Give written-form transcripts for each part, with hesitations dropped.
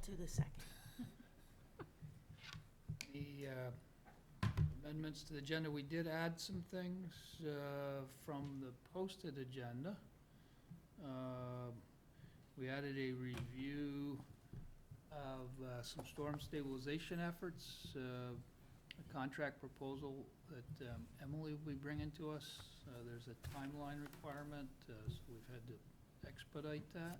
to the second. The amendments to the agenda, we did add some things from the posted agenda. We added a review of some storm stabilization efforts, a contract proposal that Emily will be bringing to us. There's a timeline requirement, so we've had to expedite that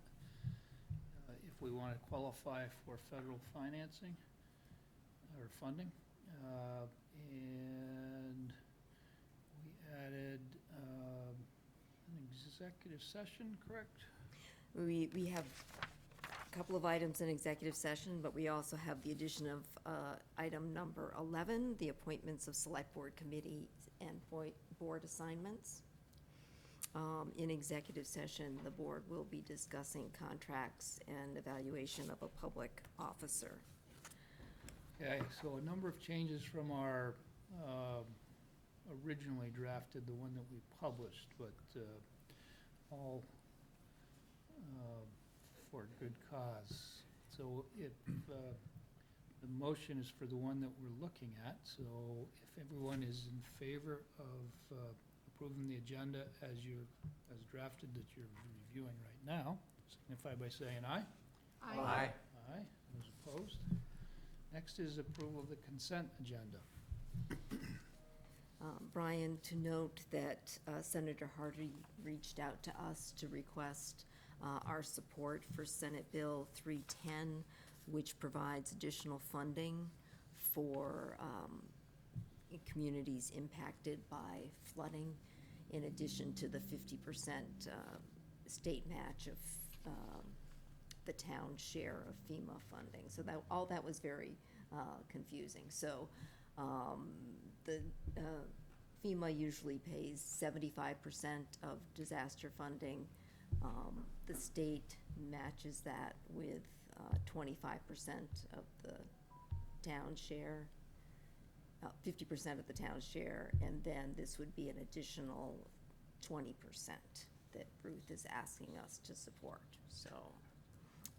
if we want to qualify for federal financing or funding. And we added an executive session, correct? We have a couple of items in executive session, but we also have the addition of item number 11, the appointments of select board committees and board assignments. In executive session, the board will be discussing contracts and evaluation of a public officer. Okay, so a number of changes from our originally drafted, the one that we published, but all for good cause. So if the motion is for the one that we're looking at, so if everyone is in favor of approving the agenda as drafted that you're reviewing right now, signify by saying aye. Aye. Aye. Those opposed? Next is approval of the consent agenda. Brian, to note that Senator Hardy reached out to us to request our support for Senate Bill 310, which provides additional funding for communities impacted by flooding, in addition to the 50% state match of the town's share of FEMA funding. So that all that was very confusing. So the FEMA usually pays 75% of disaster funding. The state matches that with 25% of the town's share, 50% of the town's share, and then this would be an additional 20% that Ruth is asking us to support. So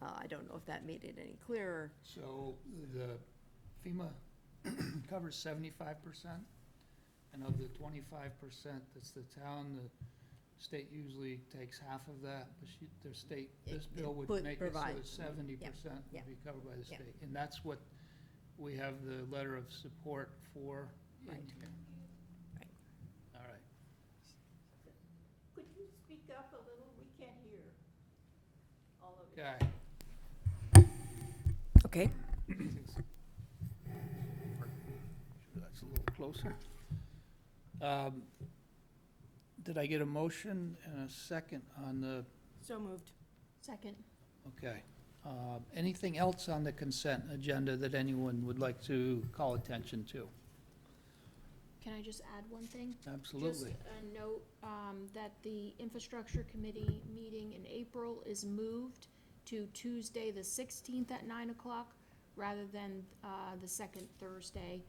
I don't know if that made it any clearer. So the FEMA covers 75%, and of the 25% that's the town, the state usually takes half of that. Their state, this bill would make it so that 70% would be covered by the state. And that's what we have the letter of support for in Right. here. Right. All right. Could you speak up a little? We can't hear all of it. Okay. Okay. That's a little closer. Did I get a motion and a second on the, So moved. Second. okay. Anything else on the consent agenda that anyone would like to call attention to? Can I just add one thing? Absolutely. Just a note that the Infrastructure Committee meeting in April is moved to Tuesday, the 16th at 9 o'clock, rather than the second Thursday.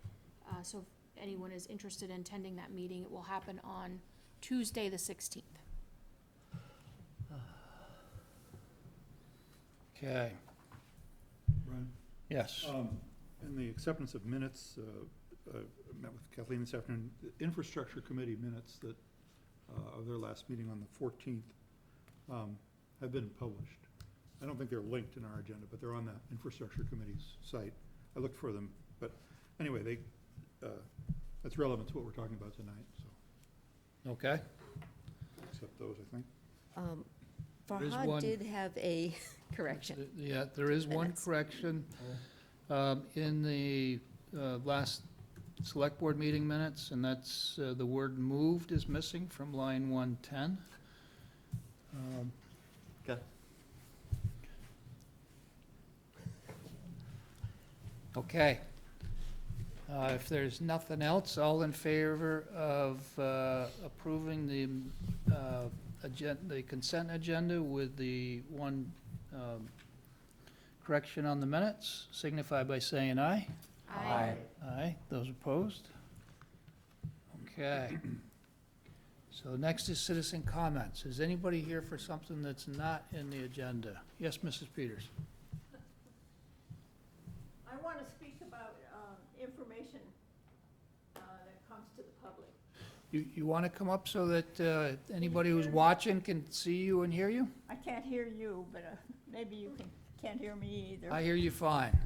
So if anyone is interested in attending that meeting, it will happen on Tuesday, the 16th. Okay, Brian? yes. In the acceptance of minutes, I met with Kathleen this afternoon, the Infrastructure Committee minutes that, of their last meeting on the 14th, have been published. I don't think they're linked in our agenda, but they're on the Infrastructure Committee's site. I looked for them, but anyway, that's relevant to what we're talking about tonight, so Okay, accept those, I think. There is Farhad one- did have a correction. yeah, there is one Minutes. correction. In the last select board meeting minutes, and that's the word moved is missing from line 110. Okay. Okay. If there's nothing else, all in favor of approving the consent agenda with the one correction on the minutes, signify by saying aye. Aye. Aye. Those opposed? Okay. So next is citizen comments. Is anybody here for something that's not in the agenda? Yes, Mrs. Peters. want to speak about information that comes to the public. You want to come up so that anybody who's watching can see you and hear you? I can't hear you, but maybe you can't hear me either. I hear you fine.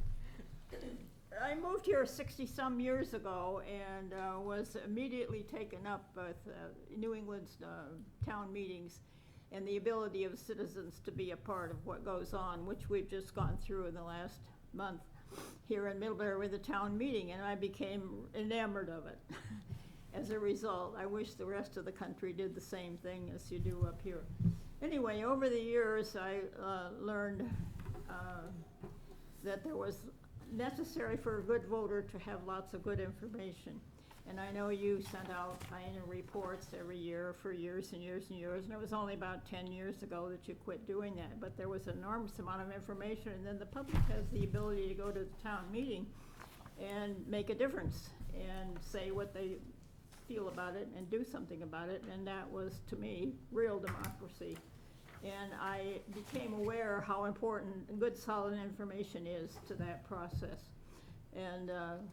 I moved here 60-some years ago and was immediately taken up with New England's town meetings and the ability of citizens to be a part of what goes on, which we've just gone through in the last month here in Middlebury with the town meeting, and I became enamored of it. As a result, I wish the rest of the country did the same thing as you do up here. Anyway, over the years, I learned that there was necessary for a good voter to have lots of good information. And I know you sent out annual reports every year for years and years and years, and it was only about 10 years ago that you quit doing that. But there was an enormous amount of information, and then the public has the ability to go to the town meeting and make a difference and say what they feel about it and do something about it, and that was, to me, real democracy. And I became aware how important good, solid information is to that process. And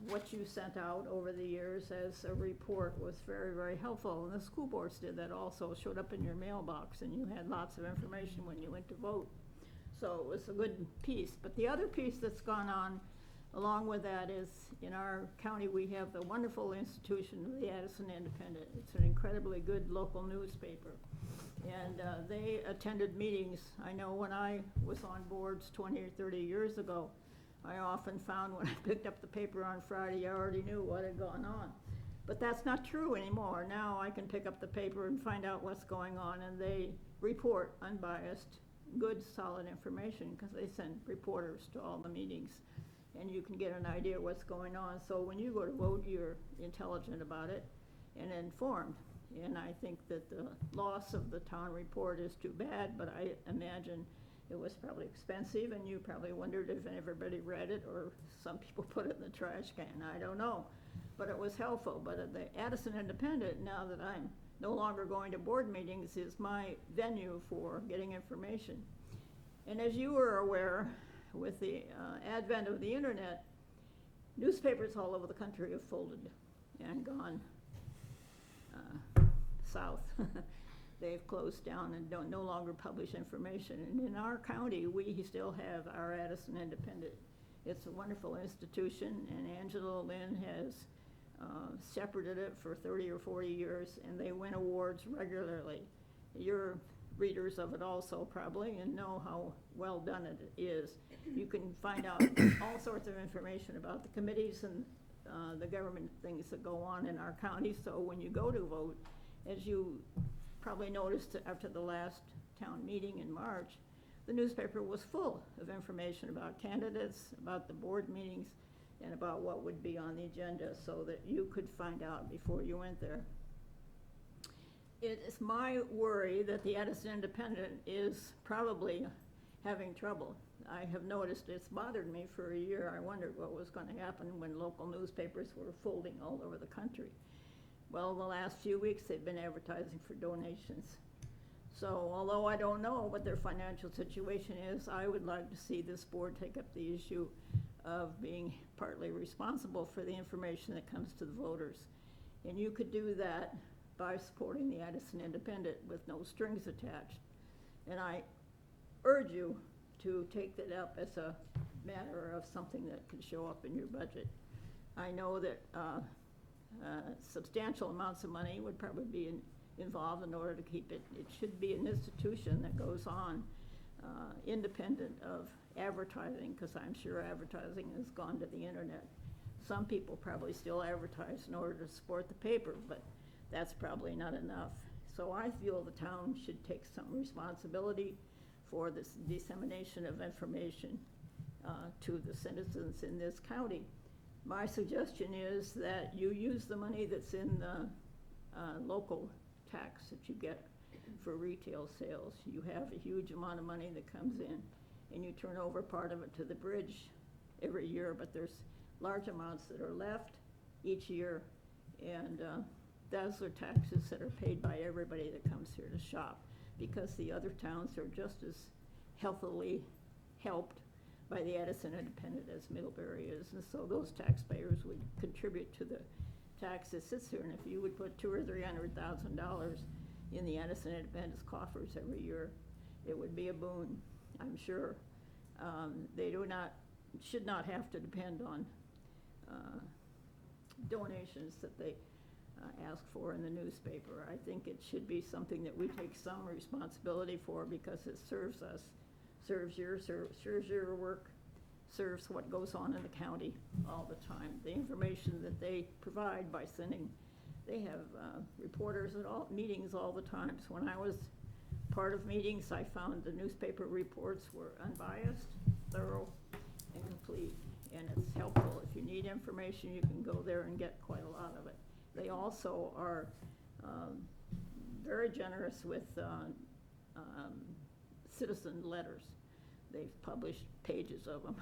what you sent out over the years as a report was very, very helpful. And the school boards did that also, showed up in your mailbox, and you had lots of information when you went to vote. So it was a good piece. But the other piece that's gone on along with that is, in our county, we have the wonderful institution of the Addison Independent. It's an incredibly good local newspaper. And they attended meetings. I know when I was on boards 20 or 30 years ago, I often found when I picked up the paper on Friday, I already knew what had gone on. But that's not true anymore. Now I can pick up the paper and find out what's going on, and they report unbiased, good, solid information, because they send reporters to all the meetings, and you can get an idea what's going on. So when you go to vote, you're intelligent about it and informed. And I think that the loss of the town report is too bad, but I imagine it was probably expensive, and you probably wondered if everybody read it, or some people put it in the trash can. I don't know. But it was helpful. But at the Addison Independent, now that I'm no longer going to board meetings, is my venue for getting information. And as you were aware, with the advent of the internet, newspapers all over the country have folded and gone south. They've closed down and don't no longer publish information. And in our county, we still have our Addison Independent. It's a wonderful institution, and Angela Lynn has shepherded it for 30 or 40 years, and they win awards regularly. You're readers of it also probably, and know how well done it is. You can find out all sorts of information about the committees and the government things that go on in our county. So when you go to vote, as you probably noticed after the last town meeting in March, the newspaper was full of information about candidates, about the board meetings, and about what would be on the agenda, so that you could find out before you went there. It is my worry that the Addison Independent is probably having trouble. I have noticed it's bothered me for a year. I wondered what was going to happen when local newspapers were folding all over the country. Well, the last few weeks they've been advertising for donations. So although I don't know what their financial situation is, I would like to see this board take up the issue of being partly responsible for the information that comes to the voters. And you could do that by supporting the Addison Independent with no strings attached. And I urge you to take that up as a matter of something that can show up in your budget. I know that substantial amounts of money would probably be involved in order to keep it. It should be an institution that goes on independent of advertising, because I'm sure advertising has gone to the internet. Some people probably still advertise in order to support the paper, but that's probably not enough. So I feel the town should take some responsibility for this dissemination of information to the citizens in this county. My suggestion is that you use the money that's in the local tax that you get for retail sales. You have a huge amount of money that comes in, and you turn over part of it to the bridge every year, but there's large amounts that are left each year, and those are taxes that are paid by everybody that comes here to shop, because the other towns are just as healthily helped by the Addison Independent as Middlebury is, and so those taxpayers would contribute to the tax that sits there, and if you would put $200,000 or $300,000 in the Addison Independent's coffers every year, it would be a boon, I'm sure. They should not have to depend on donations that they ask for in the newspaper. I think it should be something that we take some responsibility for, because it serves us, serves your work, serves what goes on in the county all the time. The information that they provide by sending, they have reporters at all meetings all the time. So when I was part of meetings, I found the newspaper reports were unbiased, thorough, and complete. And it's helpful. If you need information, you can go there and get quite a lot of it. They also are very generous with citizen letters. They've published pages of them,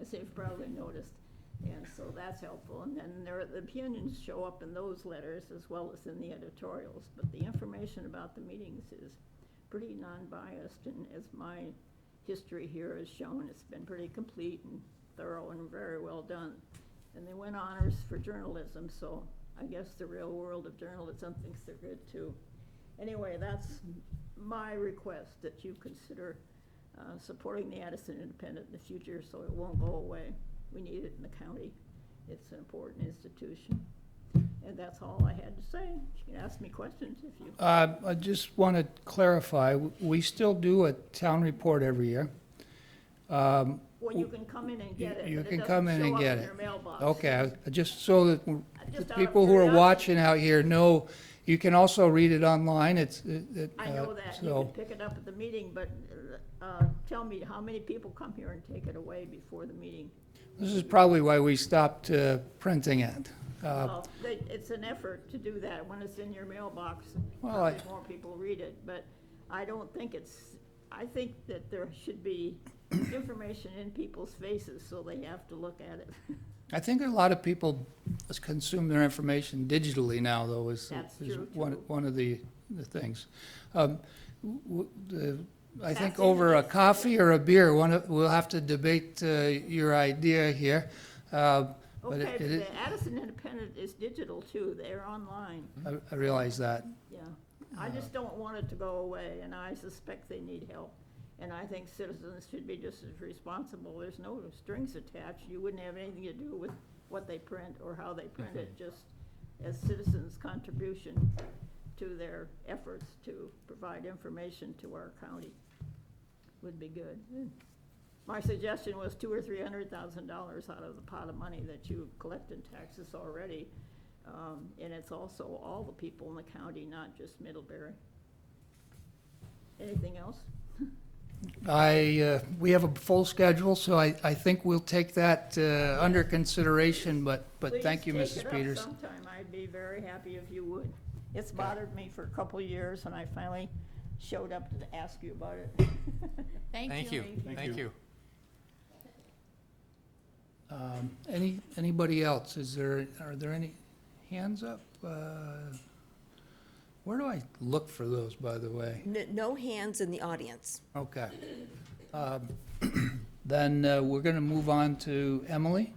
as you've probably noticed. And so that's helpful. And then the opinions show up in those letters as well as in the editorials. But the information about the meetings is pretty non-biased. And as my history here has shown, it's been pretty complete and thorough and very well done. And they win honors for journalism, so I guess the real world of journalism thinks they're good too. Anyway, that's my request, that you consider supporting the Addison Independent in the future so it won't go away. We need it in the county. It's an important institution. And that's all I had to say. You can ask me questions if you... I just want to clarify, we still do a town report every year. Well, you can come in and get it, You but it can doesn't come in show and up get in it. your mailbox. Okay, just so that the Just out of people who are curiosity. watching out here know, you can also read it online. I know that, you so can pick it up at the meeting, but tell me, how many people come here and take it away before the meeting? this is probably why we stopped printing it. Well, it's an effort to do that when it's in your mailbox. Well, Probably more people read it, but I don't think I think that there should be information in people's faces, so they have to look at it. I think a lot of people consume their information digitally now, though, is That's is true, one too. one of the things. I think That's over a interesting. coffee or a beer, we'll have to debate your idea here. But Okay, but it- the Addison Independent is digital too, they're online, I realize that. yeah. I just don't want it to go away, and I suspect they need help. And I think citizens should be just as responsible. There's no strings attached. You wouldn't have anything to do with what they print or how they print it, just as citizens' contribution to their efforts to provide information to our county would be good. My suggestion was $200,000 or $300,000 out of the pot of money that you collect in taxes already. And it's also all the people in the county, not just Middlebury. Anything else? We have a full schedule, so I think we'll take that under consideration, but thank you, Please take Mrs. it up Peters. sometime. I'd be very happy if you would. It's bothered me for a couple of years, and I finally showed up to ask you about it. Thank you. Thank you. Anybody else? Are there any hands up? Where do I look for those, by the way? No hands in the audience. Okay. Then we're going to move on to Emily.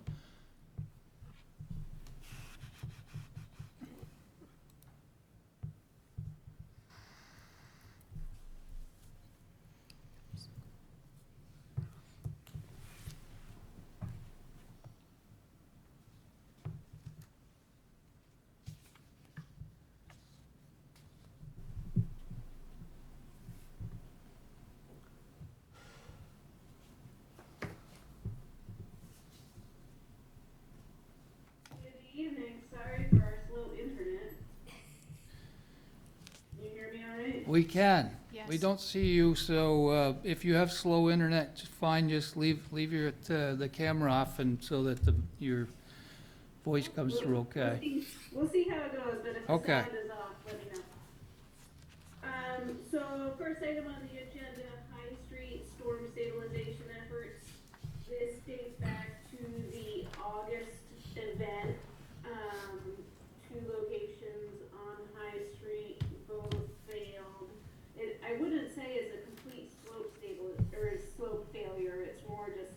Good evening, sorry for our slow internet. Can you hear me all right? We can. We Yes. don't see you, so if you have slow internet, fine, just leave the camera off and so that your voice comes through okay. We'll see how it goes, but if the Okay. sound is off, let me know. So first item on the agenda, High Street storm stabilization efforts. This dates back to the August event. Two locations on High Street both failed. I wouldn't say it's a complete slope failure, it's more just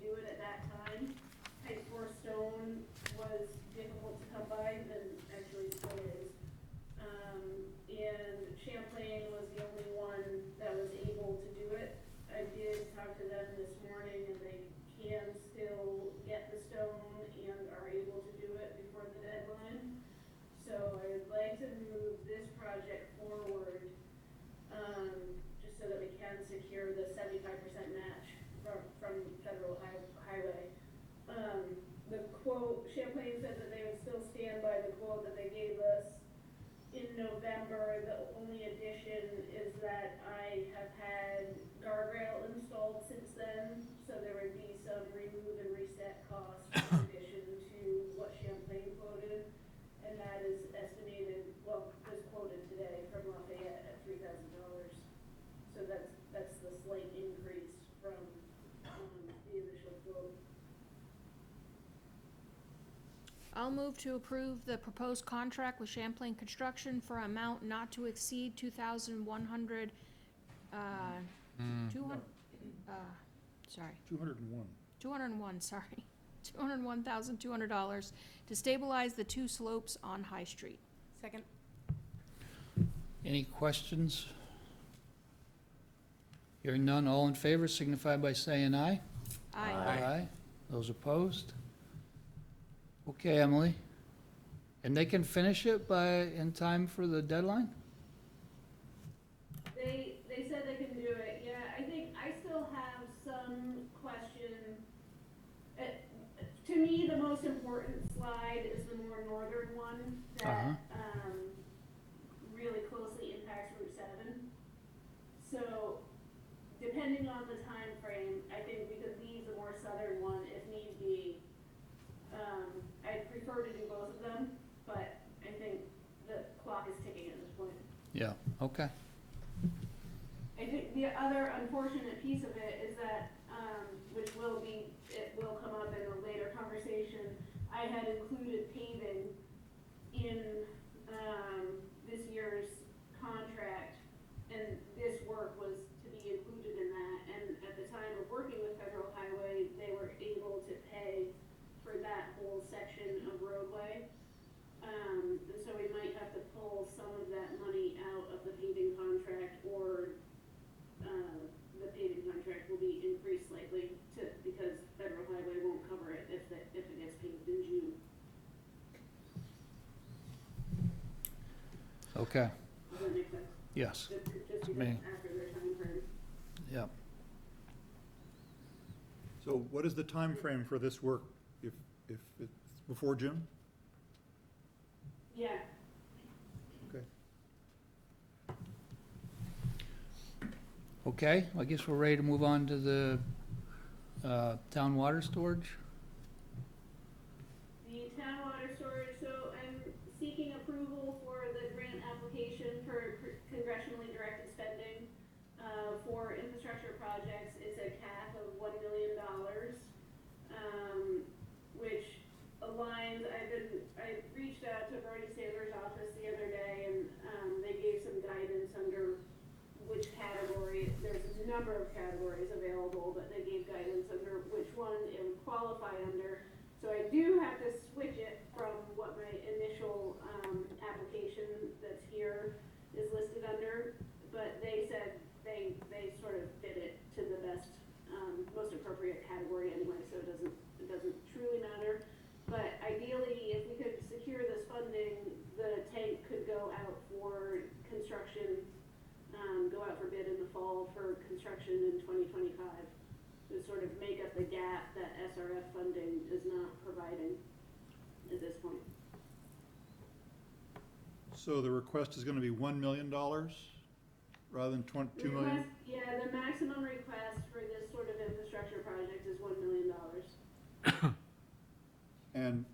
do it at that time. Type 4 stone was difficult to come by, and actually still is. And Champlain was the only one that was able to do it. I did talk to them this morning, and they can still get the stone and are able to do it before the deadline. So I would like to move this project forward, just so that we can secure the 75% match from federal highway. The quote, Champlain said that they would still stand by the quote that they gave us in November. The only addition is that I have had guardrail installed since then, so there would be some remove and reset costs in addition to what Champlain quoted, and that is estimated, well, was quoted today from Lafayette at $3,000. So that's the slight increase from the initial quote. I'll move to approve the proposed contract with Champlain Construction for amount not to exceed 2,100, 201. 201, sorry, $201,200 to stabilize the two slopes on High Street. Second. Any questions? Hearing none, all in favor signify by saying aye. Aye. Those opposed? Okay, Emily. And they can finish it in time for the deadline? They said they can do it, yeah. I think I still have some question. To me, the most important slide is the more northern one that really closely impacts Route 7. So depending on the time frame, I think we could leave the more southern one if need be. I'd prefer to do both of them, but I think the clock is ticking at this point. Yeah, okay. I think the other unfortunate piece of it is that, which it will come up in a later conversation, I had included paving in, this year's contract, and this work was to be included in that, and at the time of working with Federal Highway, they were able to pay for that whole section of roadway. And so we might have to pull some of that money out of the paving contract, or the paving contract will be increased slightly because Federal Highway won't cover it if it gets paved in June. Okay, Does that make sense? yes, Just because me. after their time frame. yep. So what is the time frame for this work, if it's before June? Yeah. Okay. Okay, I guess we're ready to move on to the town water storage. The town water storage, so I'm seeking approval for the grant application for congressionally directed spending for infrastructure projects. It's a cap of $1 million, which aligns. I reached out to Bernie Sanders' office the other day, and they gave some guidance under which category. There's a number of categories available, but they gave guidance under which one it would qualify under. So I do have to switch it from what my initial application that's here is listed under, but they said they sort of fit it to the best, most appropriate category anyway, so it doesn't truly matter. But ideally, if we could secure this funding, the tank could go out for construction, go out for bid in the fall for construction in 2025 to sort of make up the gap that SRF funding is not providing at this point. So the request is gonna be $1 million rather than $2 million? Yeah, the maximum request for this sort of infrastructure project is $1 million. And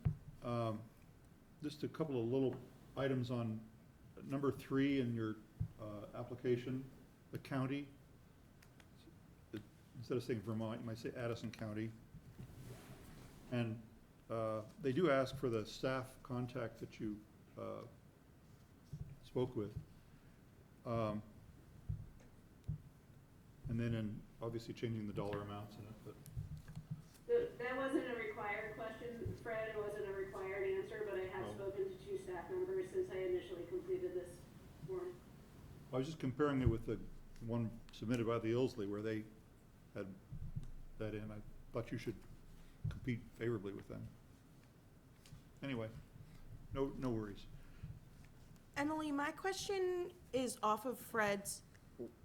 just a couple of little items on number 3 in your application, the county. Instead of saying Vermont, you might say Addison County. And they do ask for the staff contact that you spoke with. And then obviously changing the dollar amounts in it, but That wasn't a required question, Fred, it wasn't a required answer, but I have Oh. spoken to 2 staff members since I initially completed this form. I was just comparing it with the one submitted by the Ilsley where they had that in. I thought you should compete favorably with them. Anyway, no worries. Emily, my question is off of Fred's.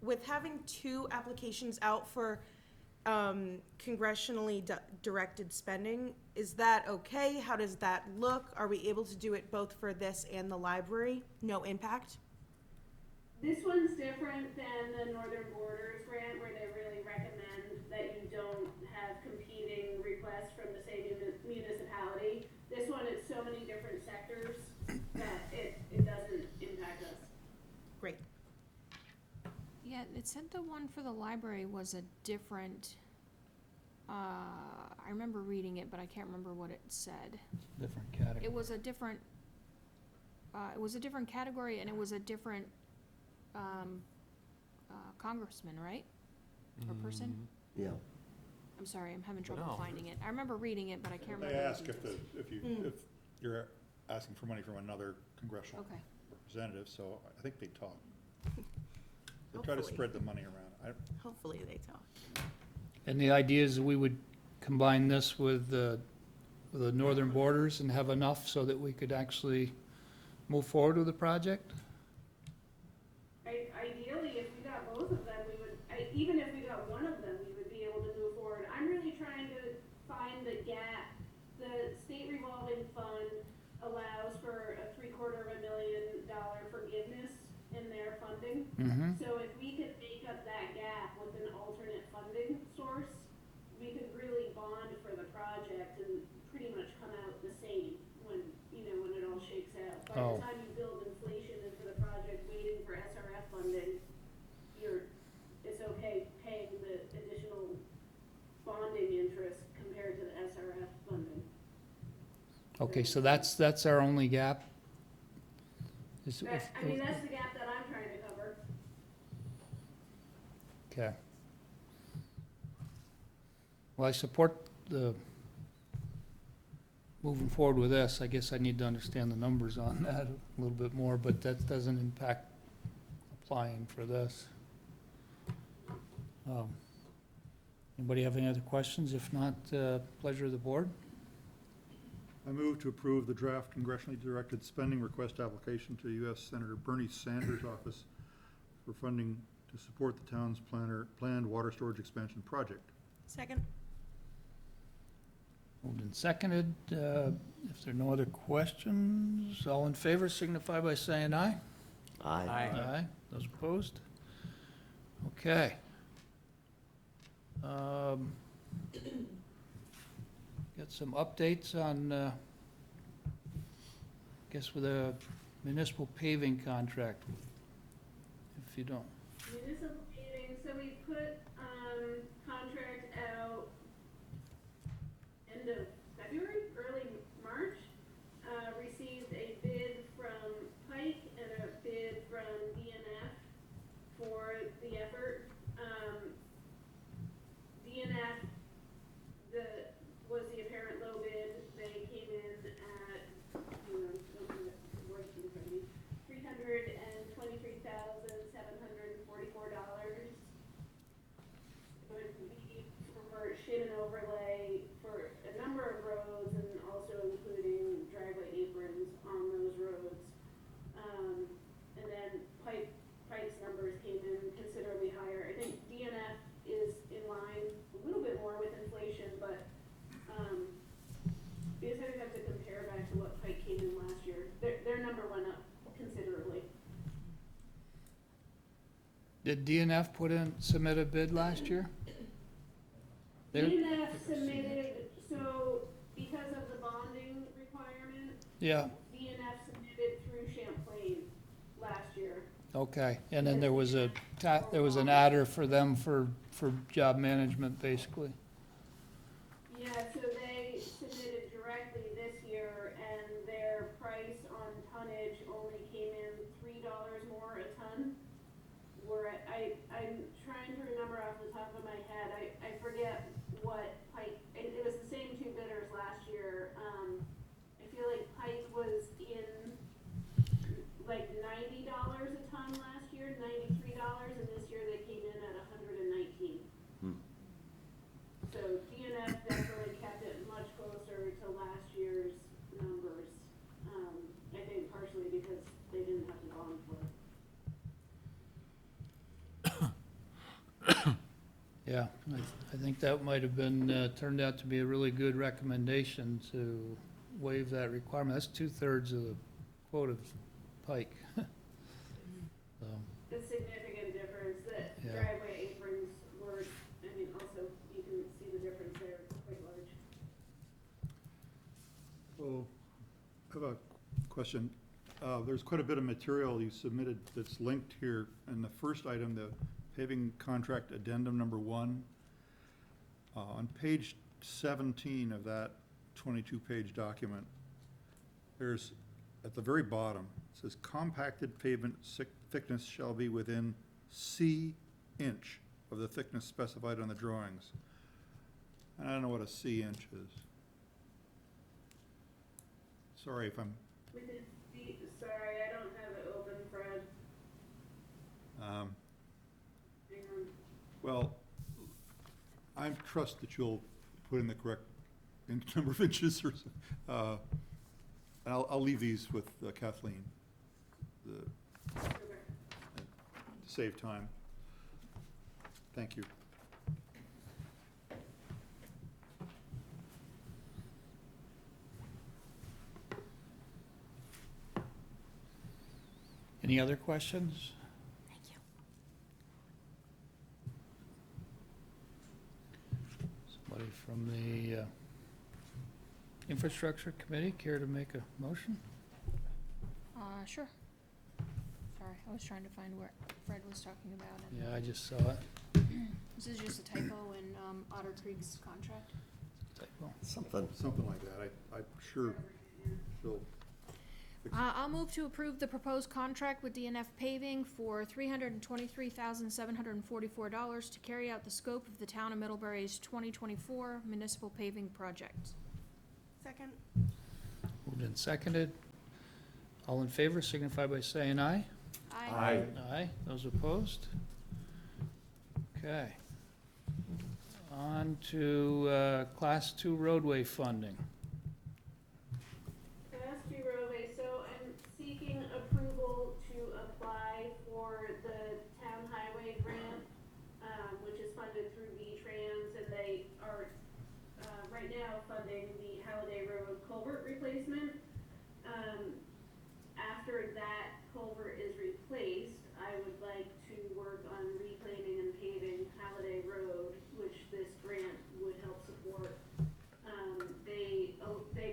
With having 2 applications out for congressionally directed spending, is that okay? How does that look? Are we able to do it both for this and the library? No impact? This one's different than the Northern Borders grant, where they really recommend that you don't have competing requests from the same municipality. This one is so many different sectors that it doesn't impact us. Great. Yeah, it said the one for the library was a different, I remember reading it, but I can't remember what it said. Different category. It was a different category, and it was a different, congressman, right? Or person? Yeah. I'm sorry, I'm having trouble No. finding it. I remember reading it, but I can't remember. They the ask if details. if you're asking for money from another congressional Okay. representative, so I think they talk. They try to Hopefully. spread the money around. Hopefully they talk. And the idea is we would combine this with the northern borders and have enough so that we could actually move forward with the project? Ideally, if we got both of them, we would, even if we got one of them, we would be able to move forward. I'm really trying to find the gap. The state revolving fund allows for a $750,000 forgiveness in their funding. Mm-hmm. So if we could make up that gap with an alternate funding source, we could really bond for the project and pretty much come out the same when it all shakes out. By Oh. the time you build inflation into the project, waiting for SRF funding, it's okay paying the additional bonding interest compared to the SRF funding. Okay, so that's our only gap? Is- That's the gap that I'm trying to cover. Okay. Well, I support the, moving forward with this, I guess I need to understand the numbers on that a little bit more, but that doesn't impact applying for this. Anybody have any other questions? If not, pleasure of the board. I move to approve the draft congressionally directed spending request application to U.S. Senator Bernie Sanders' office for funding to support the town's planned water storage expansion project. Second? Moved and seconded. If there are no other questions, all in favor signify by saying aye. Aye. Aye. Those opposed? Okay. Got some updates on, guess with a municipal paving contract, if you don't. Municipal paving, so we put, contract out end of February, early March. Received a bid from Pike and a bid from DNF for the effort. DNF, was the apparent low bid. They came in at, $323,744. It would be for shade and overlay for a number of roads and also including driveway aprons on those roads. And then Pike's numbers came in considerably higher. I think DNF is in line a little bit more with inflation, but, because I would have to compare back to what Pike came in last year. Their number went up considerably. Did DNF submit a bid last year? They're- DNF submitted, so because of the bonding requirement, Yeah, DNF submitted through Champlain last year. okay. And then there was an adder for them for job management, basically. Yeah, so they submitted directly this year, and their price on tonnage only came in $3 more a ton. I'm trying to remember off the top of my head, I forget what Pike, it was Yeah, I think that might have been, turned out to be a really good recommendation to waive that requirement. That's 2/3 of the quoted pike. So, A significant difference, that Yeah. driveway aprons were, I mean, also, you can see the difference there, quite large. So, I have a question. There's quite a bit of material you submitted that's linked here. In the first item, the paving contract addendum number 1, on page 17 of that 22-page document, there's, at the very bottom, it says compacted pavement thickness shall be within C inch of the thickness specified on the drawings. And I don't know what a C inch is. Sorry if I'm, Sorry, I don't have it open, Fred. um, Hang on. well, I trust that you'll put in the correct number of inches or, I'll leave these with Kathleen, Okay. to save time. Thank you. any other questions? Thank you. Somebody from the Infrastructure Committee care to make a motion? Sure. Sorry, I was trying to find where Fred was talking about it. Yeah, I just saw it. This is just a typo in Otter Creek's contract. Typo. Something like that. I'm sure she'll. I'll move to approve the proposed contract with DNF Paving for $323,744 to carry out the scope of the town of Middlebury's 2024 municipal paving project. Second. Moved and seconded. All in favor signify by saying aye. Aye. Aye. Those opposed? Okay. On to Class 2 roadway funding. Class 2 roadway, so I'm seeking approval to apply for the town highway grant, which is funded through V-Trans, and they are, right now funding the Halliday Road culvert replacement. After that culvert is replaced, I would like to work on reclaiming and paving Halliday Road, which this grant would help support. They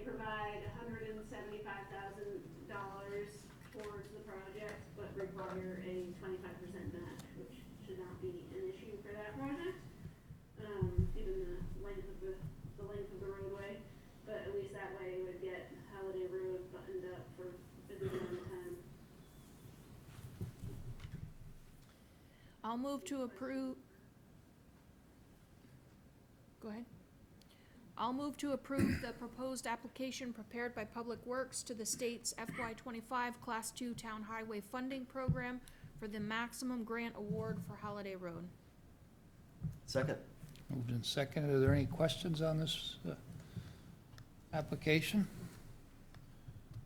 provide $175,000 towards the project, but require a 25% match, which should not be an issue for that project, given the length of the length of the roadway. But at least that way it would get Halliday Road buttoned up for a good amount of time. I'll move to approve. Go ahead. I'll move to approve the proposed application prepared by Public Works to the state's FY25 Class 2 Town Highway Funding Program for the maximum grant award for Holiday Road. Second. Moved and seconded. Are there any questions on this application?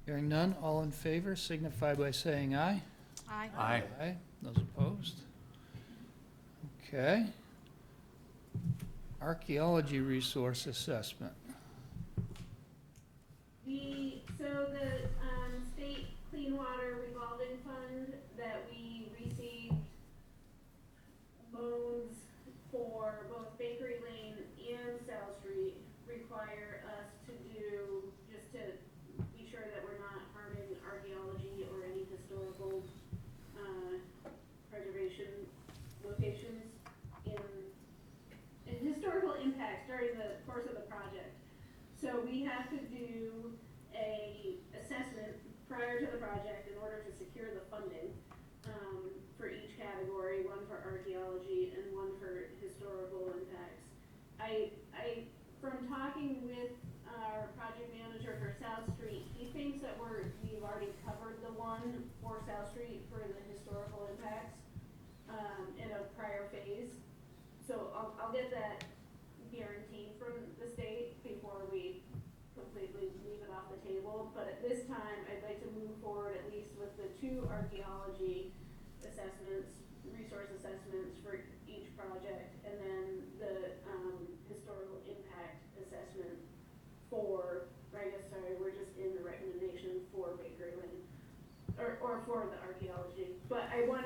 Hearing none, all in favor signify by saying aye. Aye. Aye. Aye. Those opposed? Okay. Archaeology resource assessment. So the state clean water revolving fund that we received loans for both Bakery Lane and South Street require us to do, just to be sure that we're not harming archaeology or any historical preservation locations in historical impacts during the course of the project. So we have to do a assessment prior to the project in order to secure the funding for each category, one for archaeology and one for historical impacts. From talking with our project manager for South Street, he thinks that we've already covered the one for South Street for the historical impacts in a prior phase. So I'll get that guaranteed from the state before we completely leave it off the table. But at this time, I'd like to move forward at least with the 2 archaeology assessments, resource assessments for each project, and then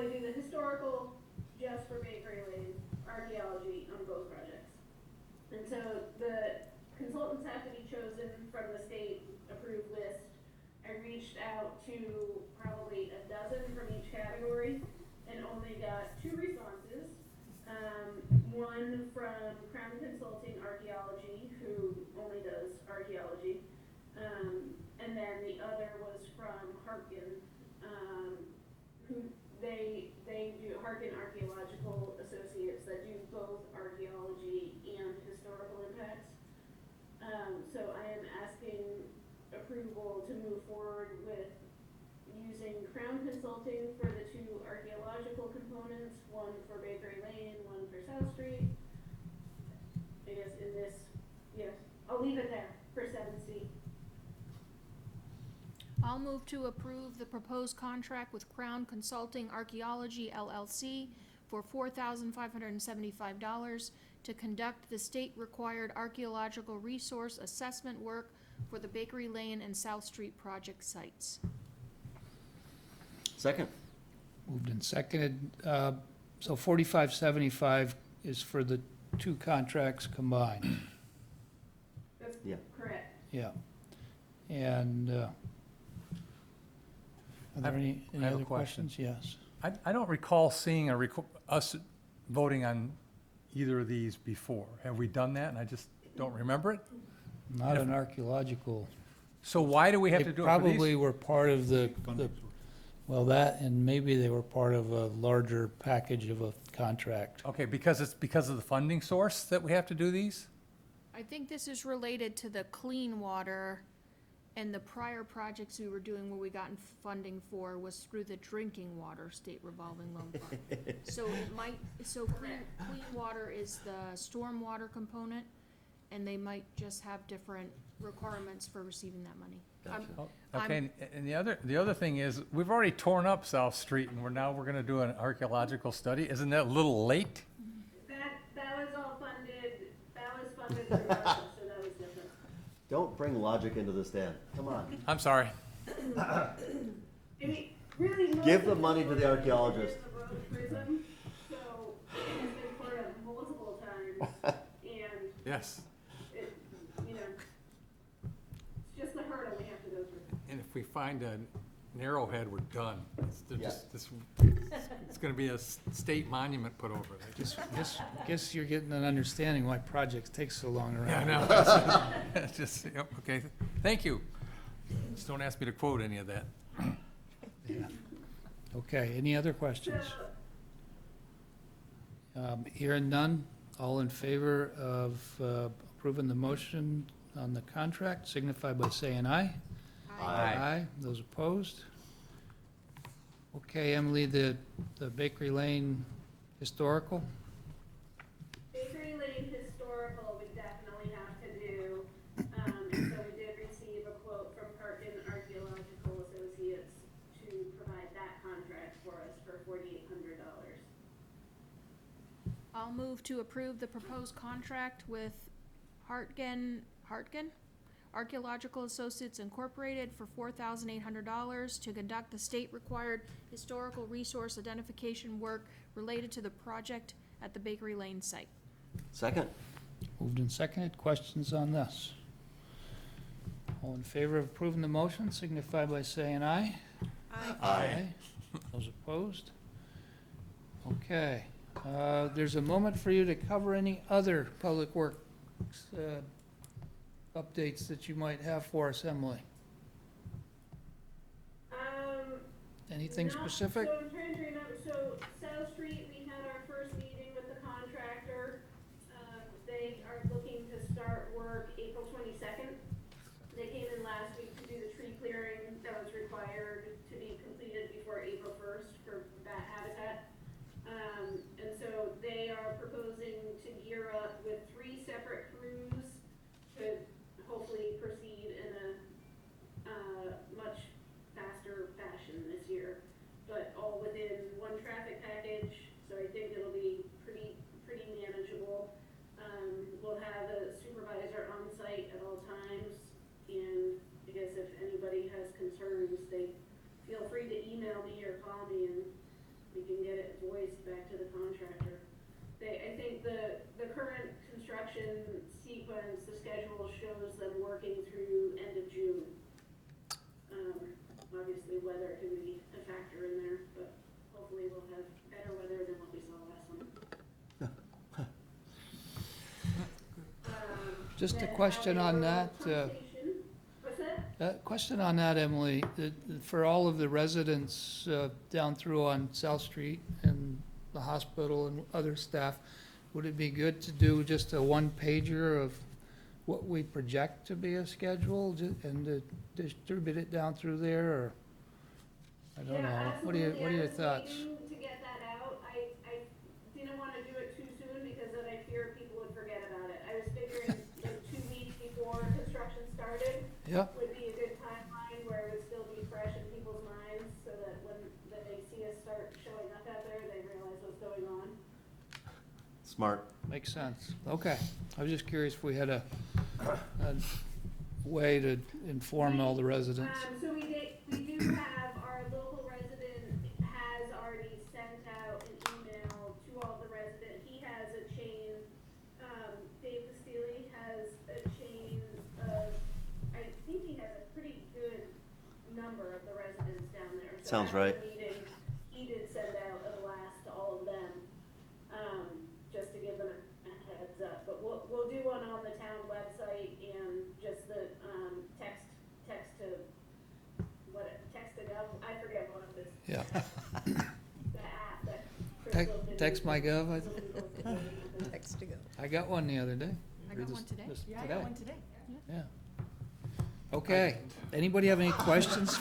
wanna do the historical just for Bakery Lane, archaeology on both projects. And so the consultants have to be chosen from the state approved list. I reached out to probably a dozen from each category and only got 2 responses. One from Crown Consulting Archaeology, who only does archaeology, and then the other was from Harkin, who they do Harkin Archaeological Associates that do both archaeology and historical impacts. So I am asking approval to move forward with using Crown Consulting for the 2 archaeological components, one for Bakery Lane, one for South Street. I guess in this, yes, I'll leave it there for 7C. I'll move to approve the proposed contract with Crown Consulting Archaeology LLC for $4,575 to conduct the state-required archaeological resource assessment work for the Bakery Lane and South Street project sites. Second. Moved and seconded. So 4575 is for the 2 contracts combined. That's Yeah. correct. Yeah. And are there any I have a other question. questions? Yes. I don't recall seeing us voting on either of these before. Have we done that and I just don't remember it? Not an archaeological. So why do we have They to do it for probably these? were part of the, Funding source. well, that, and maybe they were part of a larger package of a contract. Okay, because it's because of the funding source that we have to do these? I think this is related to the clean water, and the prior projects we were doing where we gotten funding for was through the drinking water state revolving loan fund. So it might, so clean water is the stormwater component, and they might just have different requirements for receiving that money. Gotcha. Okay, and the other thing is, we've already torn up South Street and now we're gonna do an archaeological study. Isn't that a little late? That was all funded, that was funded through ARPA, so that was different. Don't bring logic into this, Dan. Come on. I'm sorry. I mean, really, most Give of the this money to the work archaeologist. is the road prism, so it has been part of multiple times, and Yes. it, you know, it's just the hurdle we have to go through. And if we find a narrowhead, we're done. They're Yeah. just, it's gonna be a state monument put over it. Guess you're getting an understanding why projects take so long Yeah, around. no, it's just, yep, okay, thank you. Just don't ask me to quote any of that. Okay, any other questions? Hearing none, all in favor of approving the motion on the contract, signify by saying aye. Aye. Those opposed? Okay, Emily, the Bakery Lane Historical? Bakery Lane Historical, we definitely have to do, and so we did receive a quote from Parkin Archaeological Associates to provide that contract for us for $4,800. I'll move to approve the proposed contract with Hartgen Archaeological Associates Incorporated for $4,800 to conduct the state-required historical resource identification work related to the project at the Bakery Lane site. Second. Moved and seconded, questions on this? All in favor of approving the motion, signify by saying aye. Aye. Those opposed? Okay, there's a moment for you to cover any other public works updates that you might have for us, Emily. Anything No, specific? So I'm trying to remember, so South Street, we had our first meeting with the contractor. They are looking to start work April 22nd. They came in last week to do the tree clearing that was required to be completed before April 1st for bat habitat. And so they are proposing to gear up with 3 separate crews to hopefully proceed in a much faster fashion this year, but all within one traffic pattern dates back to the contractor. I think the current construction sequence, the schedule shows them working through end of June. Obviously, weather can be a factor in there, but hopefully we'll have better weather than what we saw last summer. Just a Then question our on that, pump station- What's that? Question on that, Emily. For all of the residents down through on South Street and the hospital and other staff, would it be good to do just a one-pager of what we project to be a schedule and to distribute it down through there, or? I don't know. What are your thoughts? I was waiting to get that out. I didn't want to do it too soon because then I feared people would forget about it. I was figuring like 2 weeks before construction started Yep. would be a good timeline where it would still be fresh in people's minds so that when they see us start showing up out there, they realize what's going on. Smart. Makes sense. Okay. I was just curious if we had a way to inform all the residents. So we do have, our local resident has already sent out an email to all the residents. He has a chain, Dave Castile has a chain of, I think he has a pretty good number of the residents down there. So Sounds after right. the meeting, he did send out a blast to all of them, just to give them a heads up. But we'll do one on the town website and just the, text to gov, I forget what it is. Yeah. The app that Crystal did. Text my gov, I think. Next to go. I got one the other day. I got one today. Just Yeah, I got one today. Yeah. Okay. Anybody have any questions?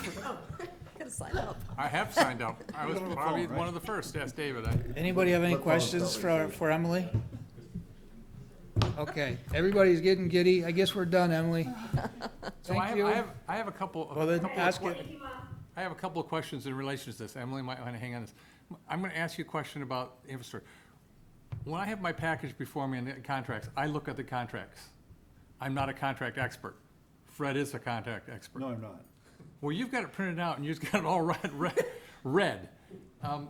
Gotta sign up. I have signed up. I was probably one of the first, ask David. Anybody have any Flip phone's questions probably for Emily? Okay, everybody's getting giddy. I guess we're done, Emily. So Thank you. I have a couple, Well, then couple ask of it. Thank you, Mom. I have a couple of questions in relation to this. Emily might want to hang on this. I'm going to ask you a question about infrastructure. When I have my package before me and the contracts, I look at the contracts. I'm not a contract expert. Fred is a contract expert. No, I'm not. Well, you've got it printed out and you've got it all red,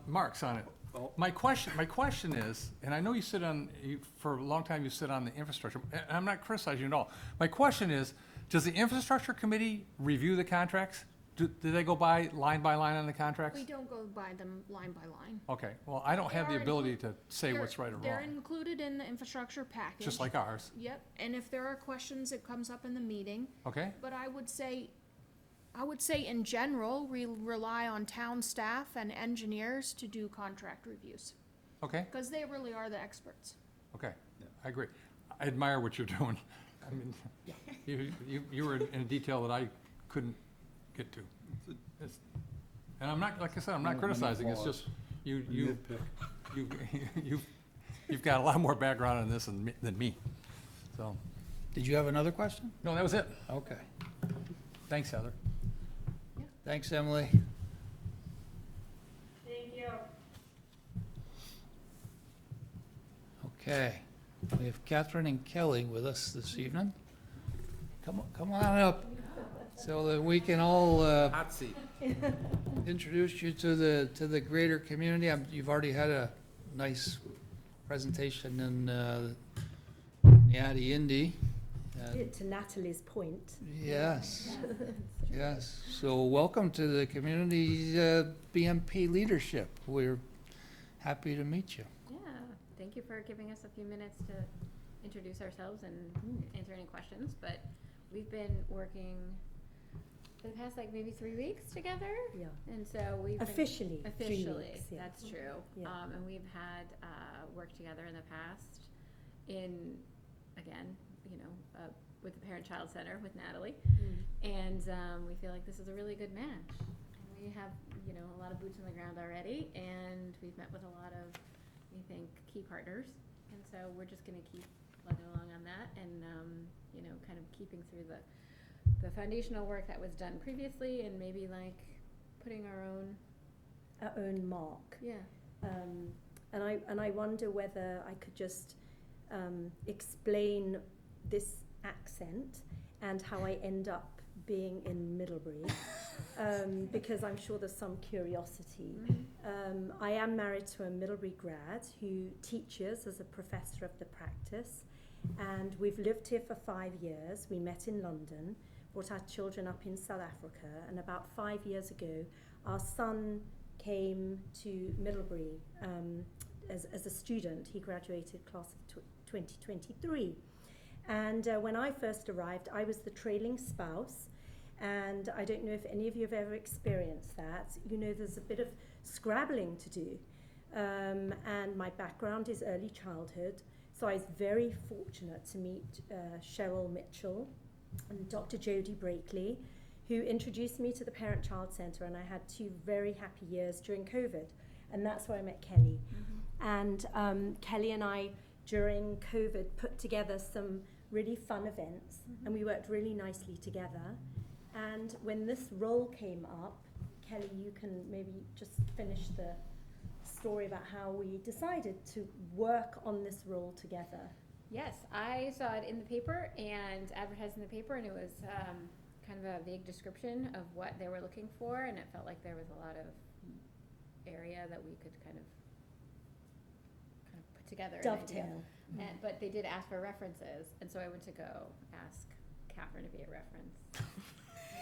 marks on it. Well- My question is, and I know you sit on, for a long time you sit on the infrastructure, and I'm not criticizing you at all. My question is, does the infrastructure committee review the contracts? Do they go by line on the contracts? We don't go by them line by line. Okay, well, I don't have the They are ability to say They're- what's right or They're wrong, included in the infrastructure package. just like ours, Yep, and if there are questions, it comes up in the meeting. okay? But I would say in general, we rely on town staff and engineers to do contract reviews, Okay, because they really are the experts. okay, I agree. I admire what you're doing. I mean, you were in detail that I couldn't get to. It's- And I'm not, like I said, I'm not Many criticizing, it's flaws. just, you, Nitpick. you've got a lot more background in this than me, so. Did you have another question? No, that was it. Okay. Thanks, Heather. Thanks, Emily. Thank you. Okay. We have Catherine and Kelly with us this evening. Come on up so that we can all Hot seat. introduce you to the greater community. You've already had a nice presentation in Yadi Indy. To Natalie's point. Yes, yes. So welcome to the community BMP leadership. We're happy to meet you. Yeah, thank you for giving us a few minutes to introduce ourselves and answer any questions, but we've been working for the past like maybe 3 weeks together, Yeah. and so we've been. Officially, 3 Officially, weeks, yeah. that's true. Yeah. And we've had worked together in the past in, again, with the Parent-Child Center with Natalie. And we feel like this is a really good match. And we have, a lot of boots on the ground already, and we've met with a lot of, we think, key partners. And so we're just gonna keep plugging along on that and, kind of keeping through the foundational work that was done previously and maybe like putting our own mark. Yeah. And I wonder whether I could just explain this accent and how I end up being in Middlebury. because I'm sure there's some curiosity. Mhm. I am married to a Middlebury grad who teaches as a professor of the practice, and we've lived here for 5 years. We met in London, brought our children up in South Africa, and about 5 years ago, our son came to Middlebury as a student. He graduated class of 2023. And when I first arrived, I was the trailing spouse. And I don't know if any of you have ever experienced that. You know, there's a bit of scrabbling to do. And my background is early childhood. So I was very fortunate to meet Cheryl Mitchell and Dr. Jodie Breakley, who introduced me to the Parent-Child Centre. And I had 2 very happy years during COVID. And that's where I met Kelly. And Kelly and I, during COVID, put together some really fun events. And we worked really nicely together. And when this role came up, Kelly, you can maybe just finish the story about how we decided to work on this role together. Yes, I saw it in the paper and advertised in the paper, and it was kind of a vague description of what they were looking for, and it felt like there was a lot of area that we could kind of put together. an idea. Dovetail. But they did ask for references, and so I went to go ask Catherine to be a reference.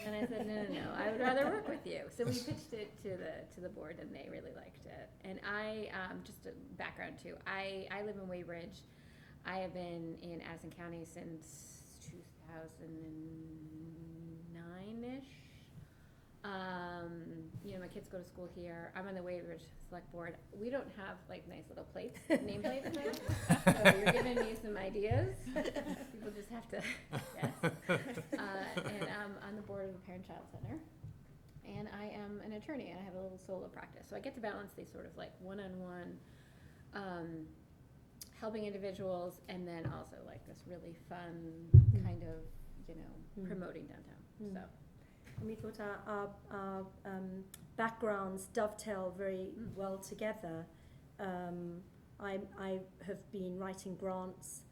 And I said, no, I would rather work with you. So we pitched it to the board, and they really liked it. And I, just a background too, I live in Weybridge. I have been in Addison County since 2009-ish. You know, my kids go to school here. I'm on the Weybridge Selectboard. We don't have like nice little plates, nameplates now. So you're giving me some ideas. People just have to guess. And I'm on the board of the Parent-Child Center. And I am an attorney, and I have a little solo practice. So I get to balance these sort of like one-on-one helping individuals, and then also like this really fun kind of, you know, promoting downtown. So. And we thought our backgrounds dovetail very well together. I have been writing grants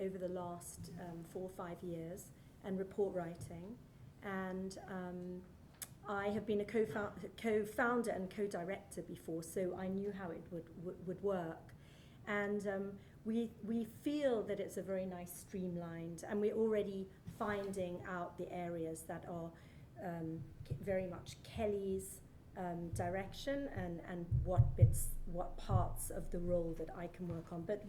over the last 4 or 5 years, and report writing. And I have been a co-founder and co-director before, so I knew how it would work. And we feel that it's a very nice streamlined, and we're already finding out the areas that are very much Kelly's direction, and what parts of the role that I can work on. But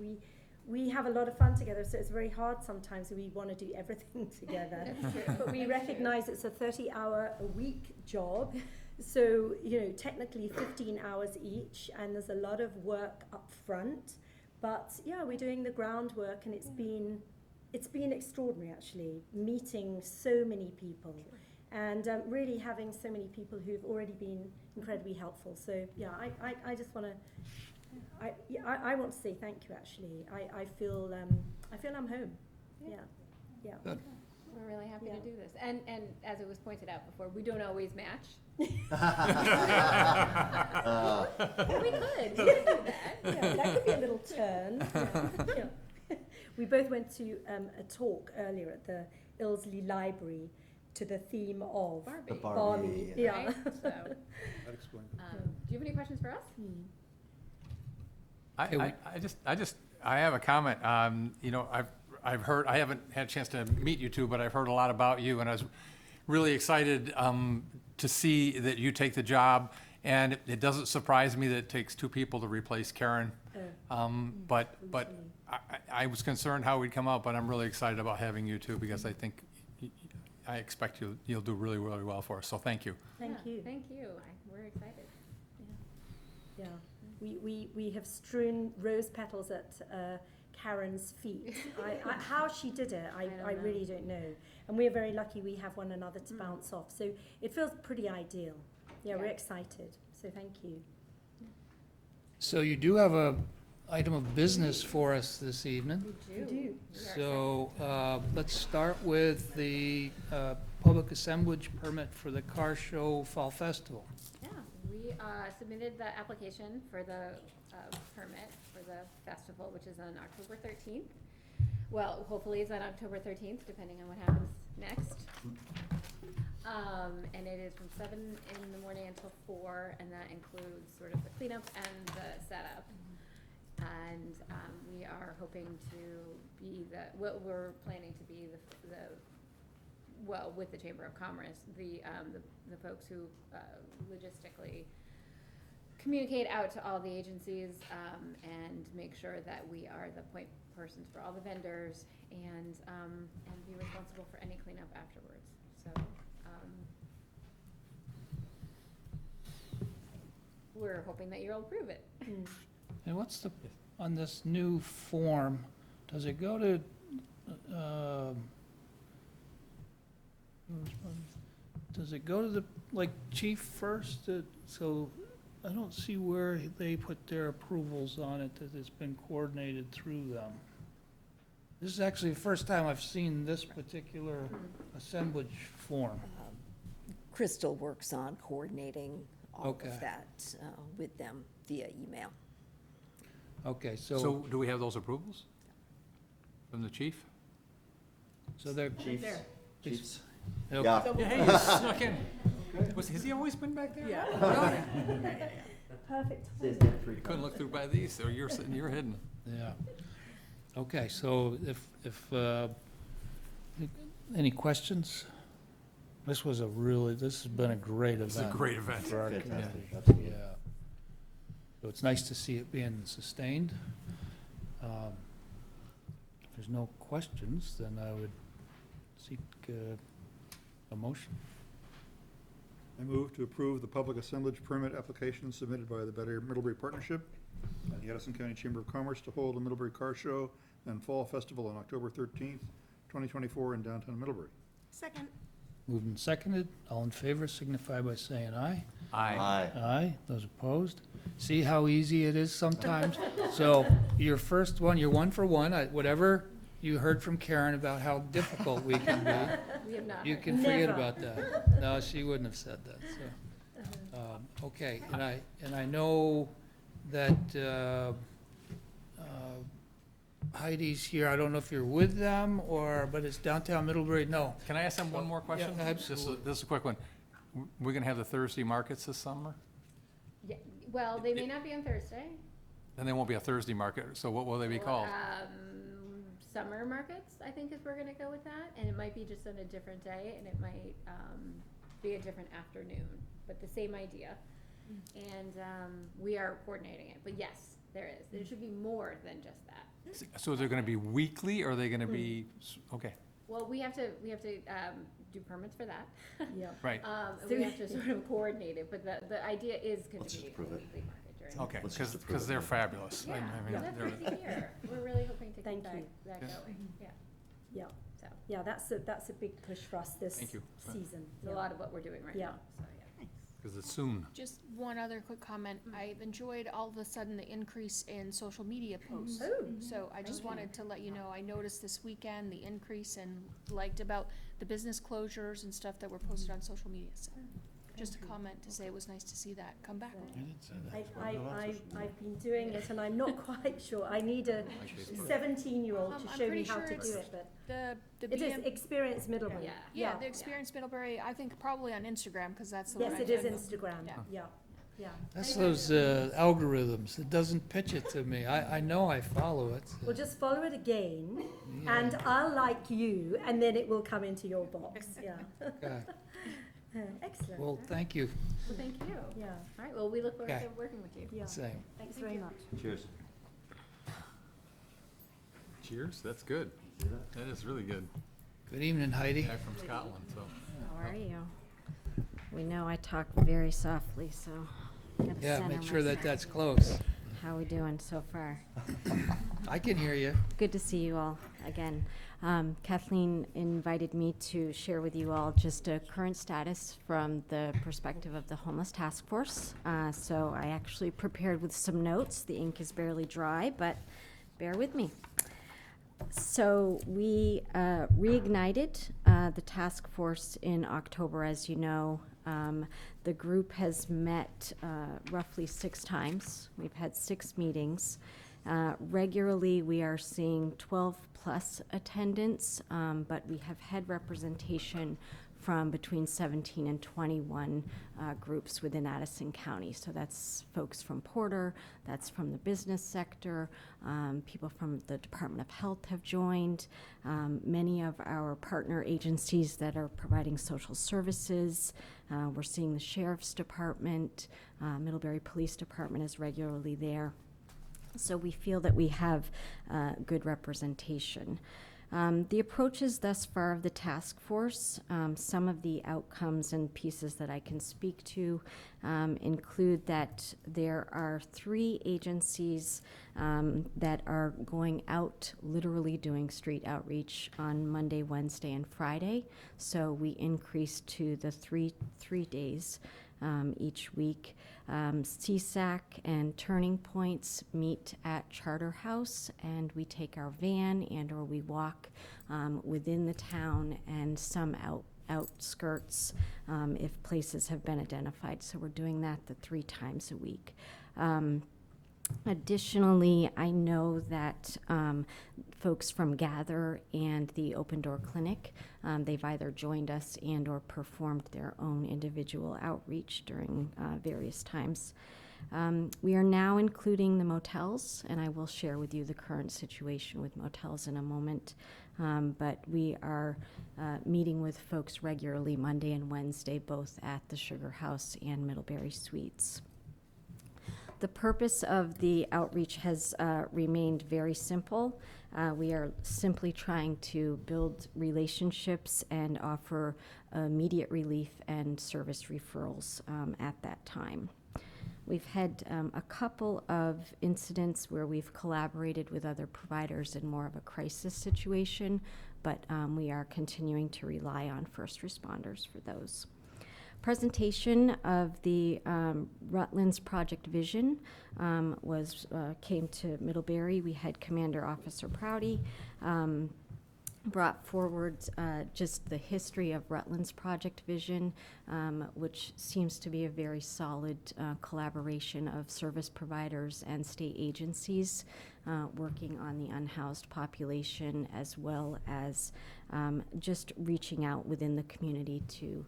we have a lot of fun together, so it's very hard sometimes. We want to do everything together. But we recognize it's a 30-hour-a-week job. So, you know, technically 15 hours each, and there's a lot of work up front. But yeah, we're doing the groundwork, and it's been extraordinary, actually, meeting so many people. And really having so many people who've already been incredibly helpful. So yeah, I just want to, I want to say thank you. Actually, I feel I'm home. Yeah. Good. We're really happy Yeah. to do this. And as it was pointed out before, we don't always match. We could do that. Yeah, that could be a little turn. Yeah. We both went to a talk earlier at the Ilsley Library to the theme of Barbie. The Barbie. Yeah. Right? So, That explains it. do you have any questions for us? I have a comment. You know, I've heard, I haven't had a chance to meet you two, but I've heard a lot about you, and I was really excited to see that you take the job. And it doesn't surprise me that it takes 2 people to replace Karen. But I was concerned how we'd come out, but I'm really excited about having you two, because I think, I expect you'll do really, really well for us. So thank you. Thank Yeah, you. Thank you. We're excited. Yeah, we have strewn rose petals at Karen's feet. How she did it, I don't I know. really don't know. And we're very lucky we have one another to bounce off. So it feels pretty ideal. Yeah, we're Yeah. excited. So thank you. So you do have a item of business for us this evening. We do. do. So let's start with the public assemblage permit for the Car Show Fall Festival. Yeah, we submitted the application for the permit for the festival, which is on October 13th. Well, hopefully it's on October 13th, depending on what happens next. And it is from 7 in the morning until 4, and that includes sort of the cleanup and the setup. And we are hoping to be what we're planning to be well, with the Chamber of Commerce, the folks who logistically communicate out to all the agencies and make sure that we are the point persons for all the vendors and be responsible for any cleanup afterwards. So we're hoping that you'll approve it. And what's on this new form, does it go to, the chief first? So I don't see where they put their approvals on it, that it's been coordinated through them. This is actually the first time I've seen this particular assemblage form. Crystal works on coordinating all Okay. of that with them via email. Okay, So do we have those approvals from the chief? so they're, Chiefs. Chiefs. Yeah. Yeah, hey, you snuck in. Has he always been back there? Yeah. Perfect. Says timing. that 3 You couldn't times. look through by these, or you're sitting, you're hidden. Yeah. Okay, so if any questions? This has been a great event. It's a great event. for our Fantastic, community. absolutely. Yeah. So it's nice to see it being sustained. If there's no questions, then I would seek a motion. I move to approve the public assemblage permit application submitted by the Better Middlebury Partnership and the Addison County Chamber of Commerce to hold a Middlebury Car Show and Fall Festival on October 13th, 2024 in downtown Middlebury. Second. Moved and seconded. All in favor signify by saying aye. Aye. Aye. Those opposed? See how easy it is sometimes? So your first one, you're 1 for 1. Whatever you heard from Karen about how difficult we can be, We have not you heard. can forget Never. about that. No, she wouldn't have said that, so. Okay, and I know that Heidi's here. I don't know if you're with them but it's downtown Middlebury. No. Can I ask them one more question? Yeah, absolutely. This is a quick one. We're gonna have the Thursday markets this summer? Yeah, well, they may not be on Thursday. And they won't be a Thursday market, so what will they be called? Summer markets, I think, is we're gonna go with that, and it might be just on a different day, and it might be a different afternoon, but the same idea. And we are coordinating it, but yes, there is. There should be more than just that. So they're gonna be weekly, or are they gonna be, okay, Well, we have to do permits for that. Yeah. right, And we have to sort of coordinate it, but the idea is gonna Let's be just a approve it. weekly market during. okay, Let's just approve because it. they're fabulous. Yeah, I mean, well, that's they're- great to hear. We're really hoping to keep Thank that you. that Yeah. going, yeah. Yeah. So, Yeah, that's a big push for us this Thank you. season. it's a lot of what we're doing right Yeah. now, so, yeah. Because it's soon. Just one other quick comment. I've enjoyed all of a sudden the increase in social media posts. Oh, So I just Thank you. wanted to let you know, I noticed this weekend the increase and liked about the business closures and stuff that were posted on social media. So just a comment to say it was nice to see that come back. I didn't say that. I've been doing it and I'm not quite sure. I need a 17-year-old to I'm show me pretty how sure to it's do it, but The it is BM Experience Middlebury. Yeah. Yeah, the Experience Middlebury, I think probably on Instagram, because that's the one Yes, I it is did. Instagram. Yeah. Yeah, yeah. That's those algorithms. It doesn't pitch it to me. I know I follow it. Well, just follow it again Yeah. and I'll like you and then it will come into your box. Yeah. Okay. Excellent. Well, thank you. Well, thank you. Yeah, All right, well, we look forward Okay. to working with you. yeah. Same. Thanks Thank very you. much. Cheers. Cheers, that's good. See that? That is really good. Good evening, Heidi. Guy from Scotland, so. How are you? We know I talk very softly, so. gotta Yeah, center make sure that myself. that's close. How we doing so far? I can hear you. Good to see you all again. Kathleen invited me to share with you all just a current status from the perspective of the Homeless Task Force. So I actually prepared with some notes. The ink is barely dry, but bear with me. So we reignited the task force in October, as you know. The group has met roughly 6 times. We've had 6 meetings. Regularly, we are seeing 12 plus attendance, but we have had representation from between 17 and 21 groups within Addison County. So that's folks from Porter, that's from the business sector, people from the Department of Health have joined, many of our partner agencies that are providing social services. We're seeing the Sheriff's Department, Middlebury Police Department is regularly there. So we feel that we have good representation. The approaches thus far of the task force, some of the outcomes and pieces that I can speak to include that there are 3 agencies that are going out, literally doing street outreach on Monday, Wednesday, and Friday. So we increased to the three days each week. CSAC and Turning Points meet at Charter House, and we take our van and or we walk within the town and some outskirts if places have been identified. So we're doing that the 3 times a week. Additionally, I know that folks from Gather and the Open Door Clinic, they've either joined us and or performed their own individual outreach during various times. We are now including the motels, and I will share with you the current situation with motels in a moment. But we are meeting with folks regularly Monday and Wednesday, both at the Sugar House and Middlebury Suites. The purpose of the outreach has remained very simple. We are simply trying to build relationships and offer immediate relief and service referrals at that time. We've had a couple of incidents where we've collaborated with other providers in more of a crisis situation, but we are continuing to rely on first responders for those. Presentation of the Rutland's Project Vision came to Middlebury. We had Commander Officer Prouty brought forward just the history of Rutland's Project Vision, which seems to be a very solid collaboration of service providers and state agencies working on the unhoused population, as well as just reaching out within the community to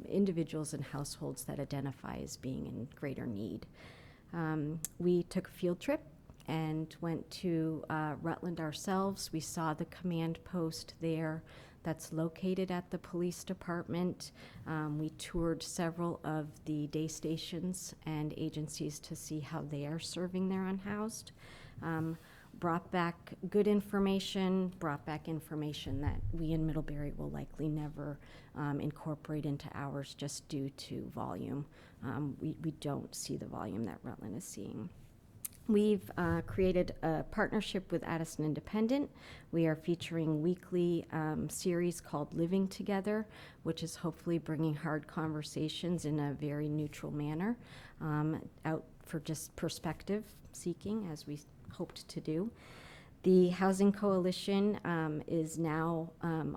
individuals and households that identify as being in greater need. We took a field trip and went to Rutland ourselves. We saw the command post there that's located at the police department. We toured several of the day stations and agencies to see how they are serving their unhoused. Brought back good information, brought back information that we in Middlebury will likely never incorporate into ours just due to volume. We don't see the volume that Rutland is seeing. We've created a partnership with Addison Independent. We are featuring weekly series called Living Together, which is hopefully bringing hard conversations in a very neutral manner out for just perspective seeking, as we hoped to do. The Housing Coalition is now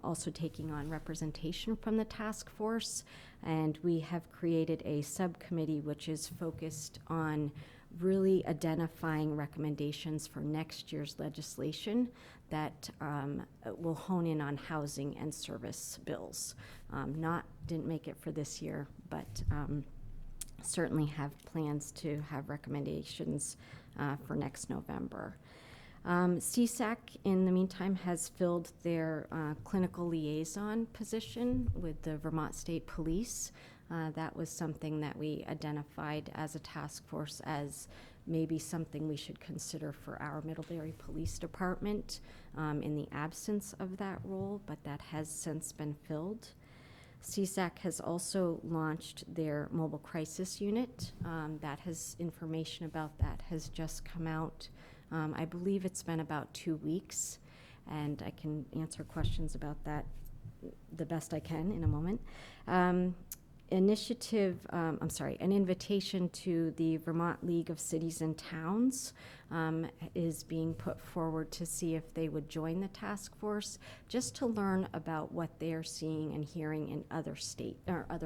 also taking on representation from the task force, and we have created a subcommittee which is focused on really identifying recommendations for next year's legislation that will hone in on housing and service bills. Didn't make it for this year, but certainly have plans to have recommendations for next November. CSAC, in the meantime, has filled their clinical liaison position with the Vermont State Police. That was something that we identified as a task force as maybe something we should consider for our Middlebury Police Department in the absence of that role, but that has since been filled. CSAC has also launched their mobile crisis unit. Information about that has just come out. I believe it's been about 2 weeks, and I can answer questions about that the best I can in a moment. An invitation to the Vermont League of Cities and Towns is being put forward to see if they would join the task force, just to learn about what they are seeing and hearing in other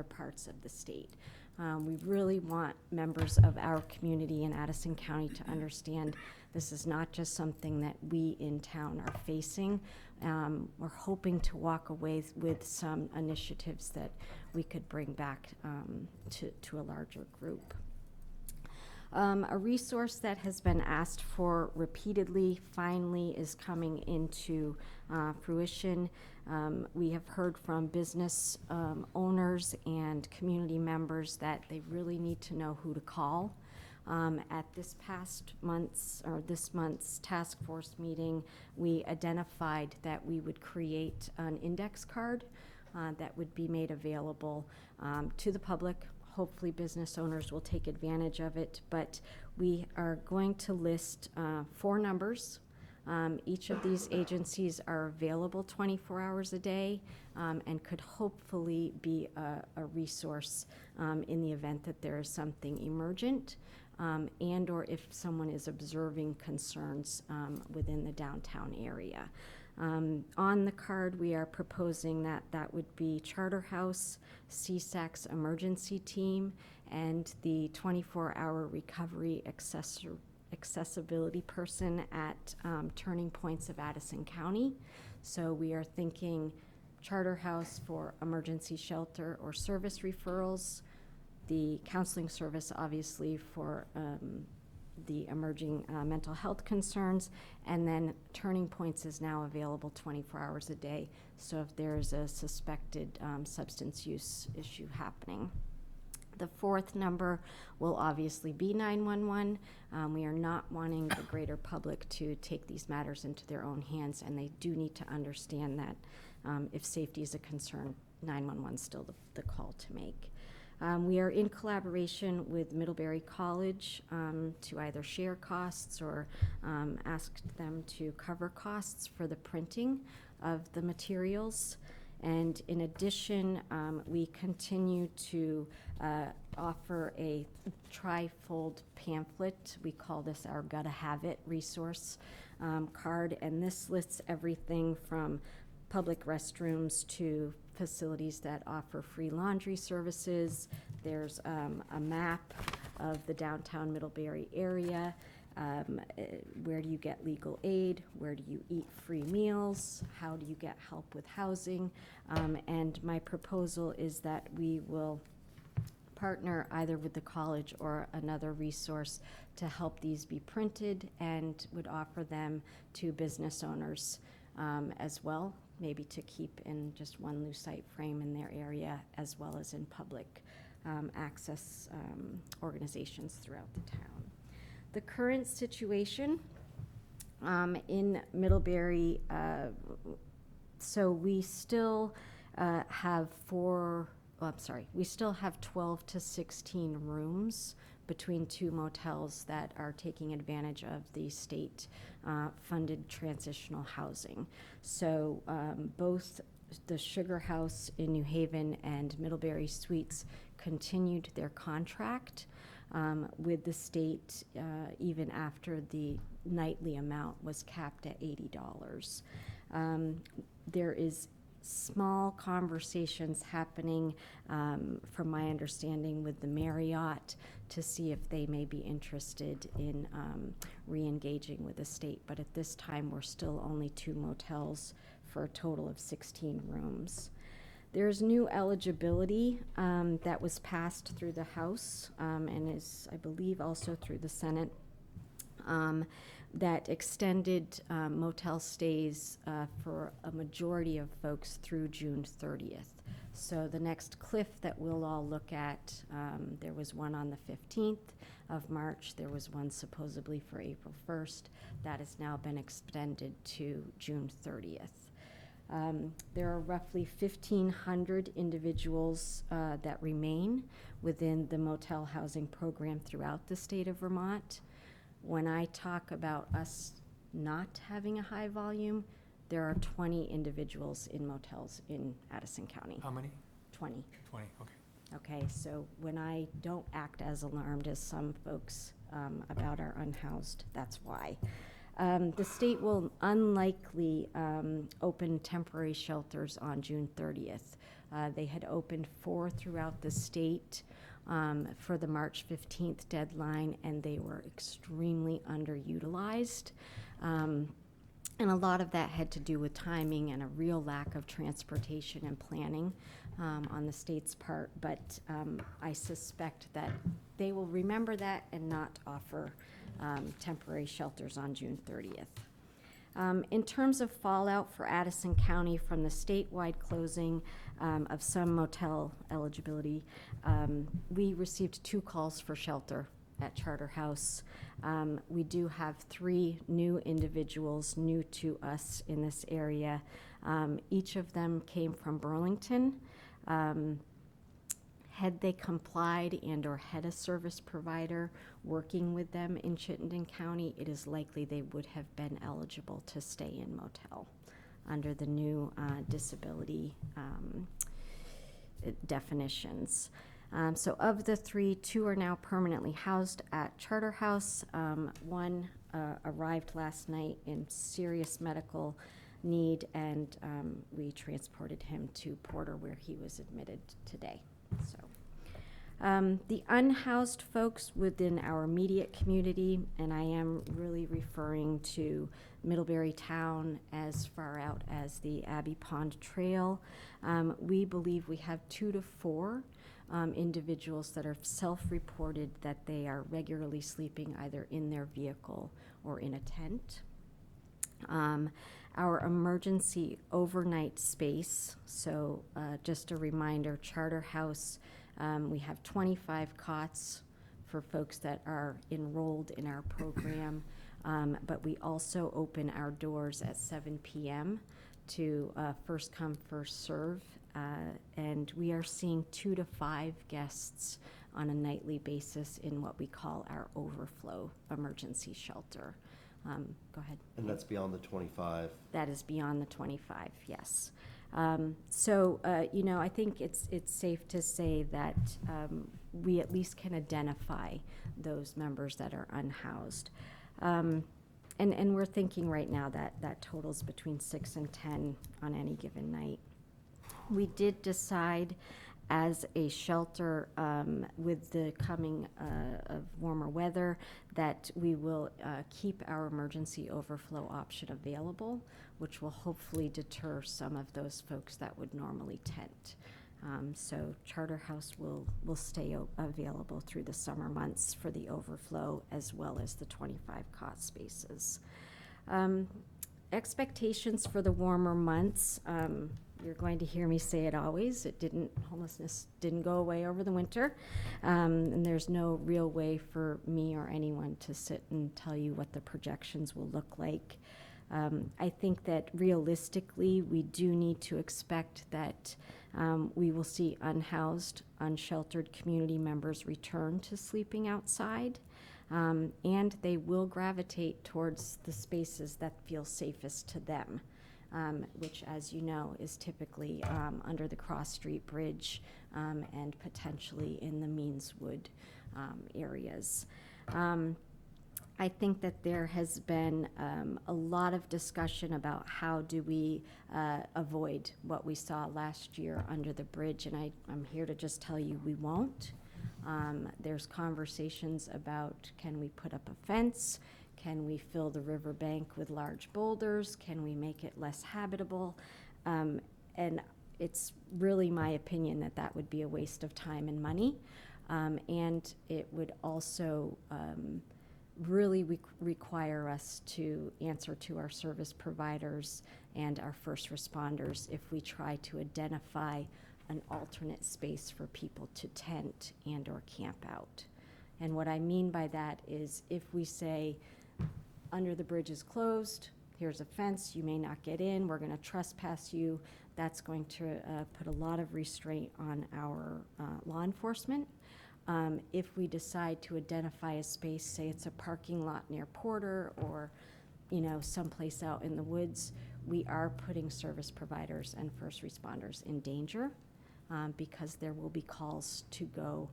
parts of the state. We really want members of our community in Addison County to understand This is not just something that we in town are facing. We're hoping to walk away with some initiatives that we could bring back to a larger group. A resource that has been asked for repeatedly finally is coming into fruition. We have heard from business owners and community members that they really need to know who to call. At this month's task force meeting, we identified that we would create an index card that would be made available to the public. Hopefully business owners will take advantage of it, but we are going to list 4 numbers. Each of these agencies are available 24 hours a day and could hopefully be a resource in the event that there is something emergent and or if someone is observing concerns within the downtown area. On the card, we are proposing that would be Charterhouse, CSAC's emergency team, and the 24-hour recovery accessibility person at turning points of Addison County. So we are thinking Charterhouse for emergency shelter or service referrals, the counseling service obviously for the emerging mental health concerns, and then Turning Points is now available 24 hours a day, so if there's a suspected substance use issue happening. The 4th number will obviously be 911. We are not wanting the greater public to take these matters into their own hands, and they do need to understand that if safety is a concern, 911 is still the call to make. We are in collaboration with Middlebury College to either share costs or ask them to cover costs for the printing of the materials. And in addition, we continue to offer a trifold pamphlet. We call this our Gotta Have It resource card, and this lists everything from public restrooms to facilities that offer free laundry services. There's a map of the downtown Middlebury area. Where do you get legal aid? Where do you eat free meals? How do you get help with housing? And my proposal is that we will partner either with the college or another resource to help these be printed, and would offer them to business owners as well, maybe to keep in just one lucite frame in their area, as well as in public access organizations throughout the town. The current situation in Middlebury, so we still have we still have 12 to 16 rooms between 2 motels that are taking advantage of the state funded transitional housing. So both the Sugar House in New Haven and Middlebury Suites continued their contract with the state even after the nightly amount was capped at $80. There is small conversations happening, from my understanding, with the Marriott to see if they may be interested in re-engaging with the state. But at this time, we're still only 2 motels for a total of 16 rooms. There's new eligibility that was passed through the House and is, I believe, also through the Senate, that extended motel stays for a majority of folks through June 30th. So the next cliff that we'll all look at, there was one on the 15th of March. There was one supposedly for April 1st. That has now been extended to June 30th. There are roughly 1,500 individuals that remain within the motel housing program throughout the state of Vermont. When I talk about us not having a high volume, there are 20 individuals in motels in Addison County. How many? 20. 20, okay. Okay, so when I don't act as alarmed as some folks about our unhoused, that's why. The state will unlikely open temporary shelters on June 30th. They had opened 4 throughout the state for the March 15th deadline, and they were extremely underutilized. And a lot of that had to do with timing and a real lack of transportation and planning on the state's part. But I suspect that they will remember that and not offer temporary shelters on June 30th. In terms of fallout for Addison County from the statewide closing of some motel eligibility, we received 2 calls for shelter at Charter House. We do have 3 new individuals new to us in this area. Each of them came from Burlington. Had they complied and/or had a service provider working with them in Chittenden County, it is likely they would have been eligible to stay in motel under the new disability definitions. So of the 3, 2 are now permanently housed at Charter House. One arrived last night in serious medical need, and we transported him to Porter, where he was admitted today. So the unhoused folks within our immediate community, and I am really referring to Middlebury Town as far out as the Abbey Pond Trail, we believe we have 2 to 4 individuals that are self-reported that they are regularly sleeping either in their vehicle or in a tent. Our emergency overnight space, so just a reminder, Charter House, we have 25 cots for folks that are enrolled in our program, but we also open our doors at 7 p.m. to first come, first serve. And we are seeing 2 to 5 guests on a nightly basis in what we call our overflow emergency shelter. Go ahead. And that's beyond the 25? That is beyond the 25, yes. So, I think it's safe to say that we at least can identify those members that are unhoused. And we're thinking right now that totals between 6 and 10 on any given night. We did decide as a shelter with the coming of warmer weather that we will keep our emergency overflow option available, which will hopefully deter some of those folks that would normally tent. So Charter House will stay available through the summer months for the overflow as well as the 25 cot spaces. Expectations for the warmer months. You're going to hear me say it always. Homelessness didn't go away over the winter. And there's no real way for me or anyone to sit and tell you what the projections will look like. I think that realistically, we do need to expect that we will see unhoused, unsheltered community members return to sleeping outside. And they will gravitate towards the spaces that feel safest to them. Which, as you know, is typically under the Cross Street Bridge and potentially in the Meanswood areas. I think that there has been a lot of discussion about how do we avoid what we saw last year under the bridge, and I'm here to just tell you we won't. There's conversations about, can we put up a fence? Can we fill the riverbank with large boulders? Can we make it less habitable? And it's really my opinion that that would be a waste of time and money. And it would also really require us to answer to our service providers and our first responders if we try to identify an alternate space for people to tent and or camp out. And what I mean by that is if we say, under the bridge is closed, here's a fence, you may not get in, we're going to trespass you, that's going to put a lot of restraint on our law enforcement. If we decide to identify a space, say it's a parking lot near Porter or someplace out in the woods, we are putting service providers and first responders in danger because there will be calls to go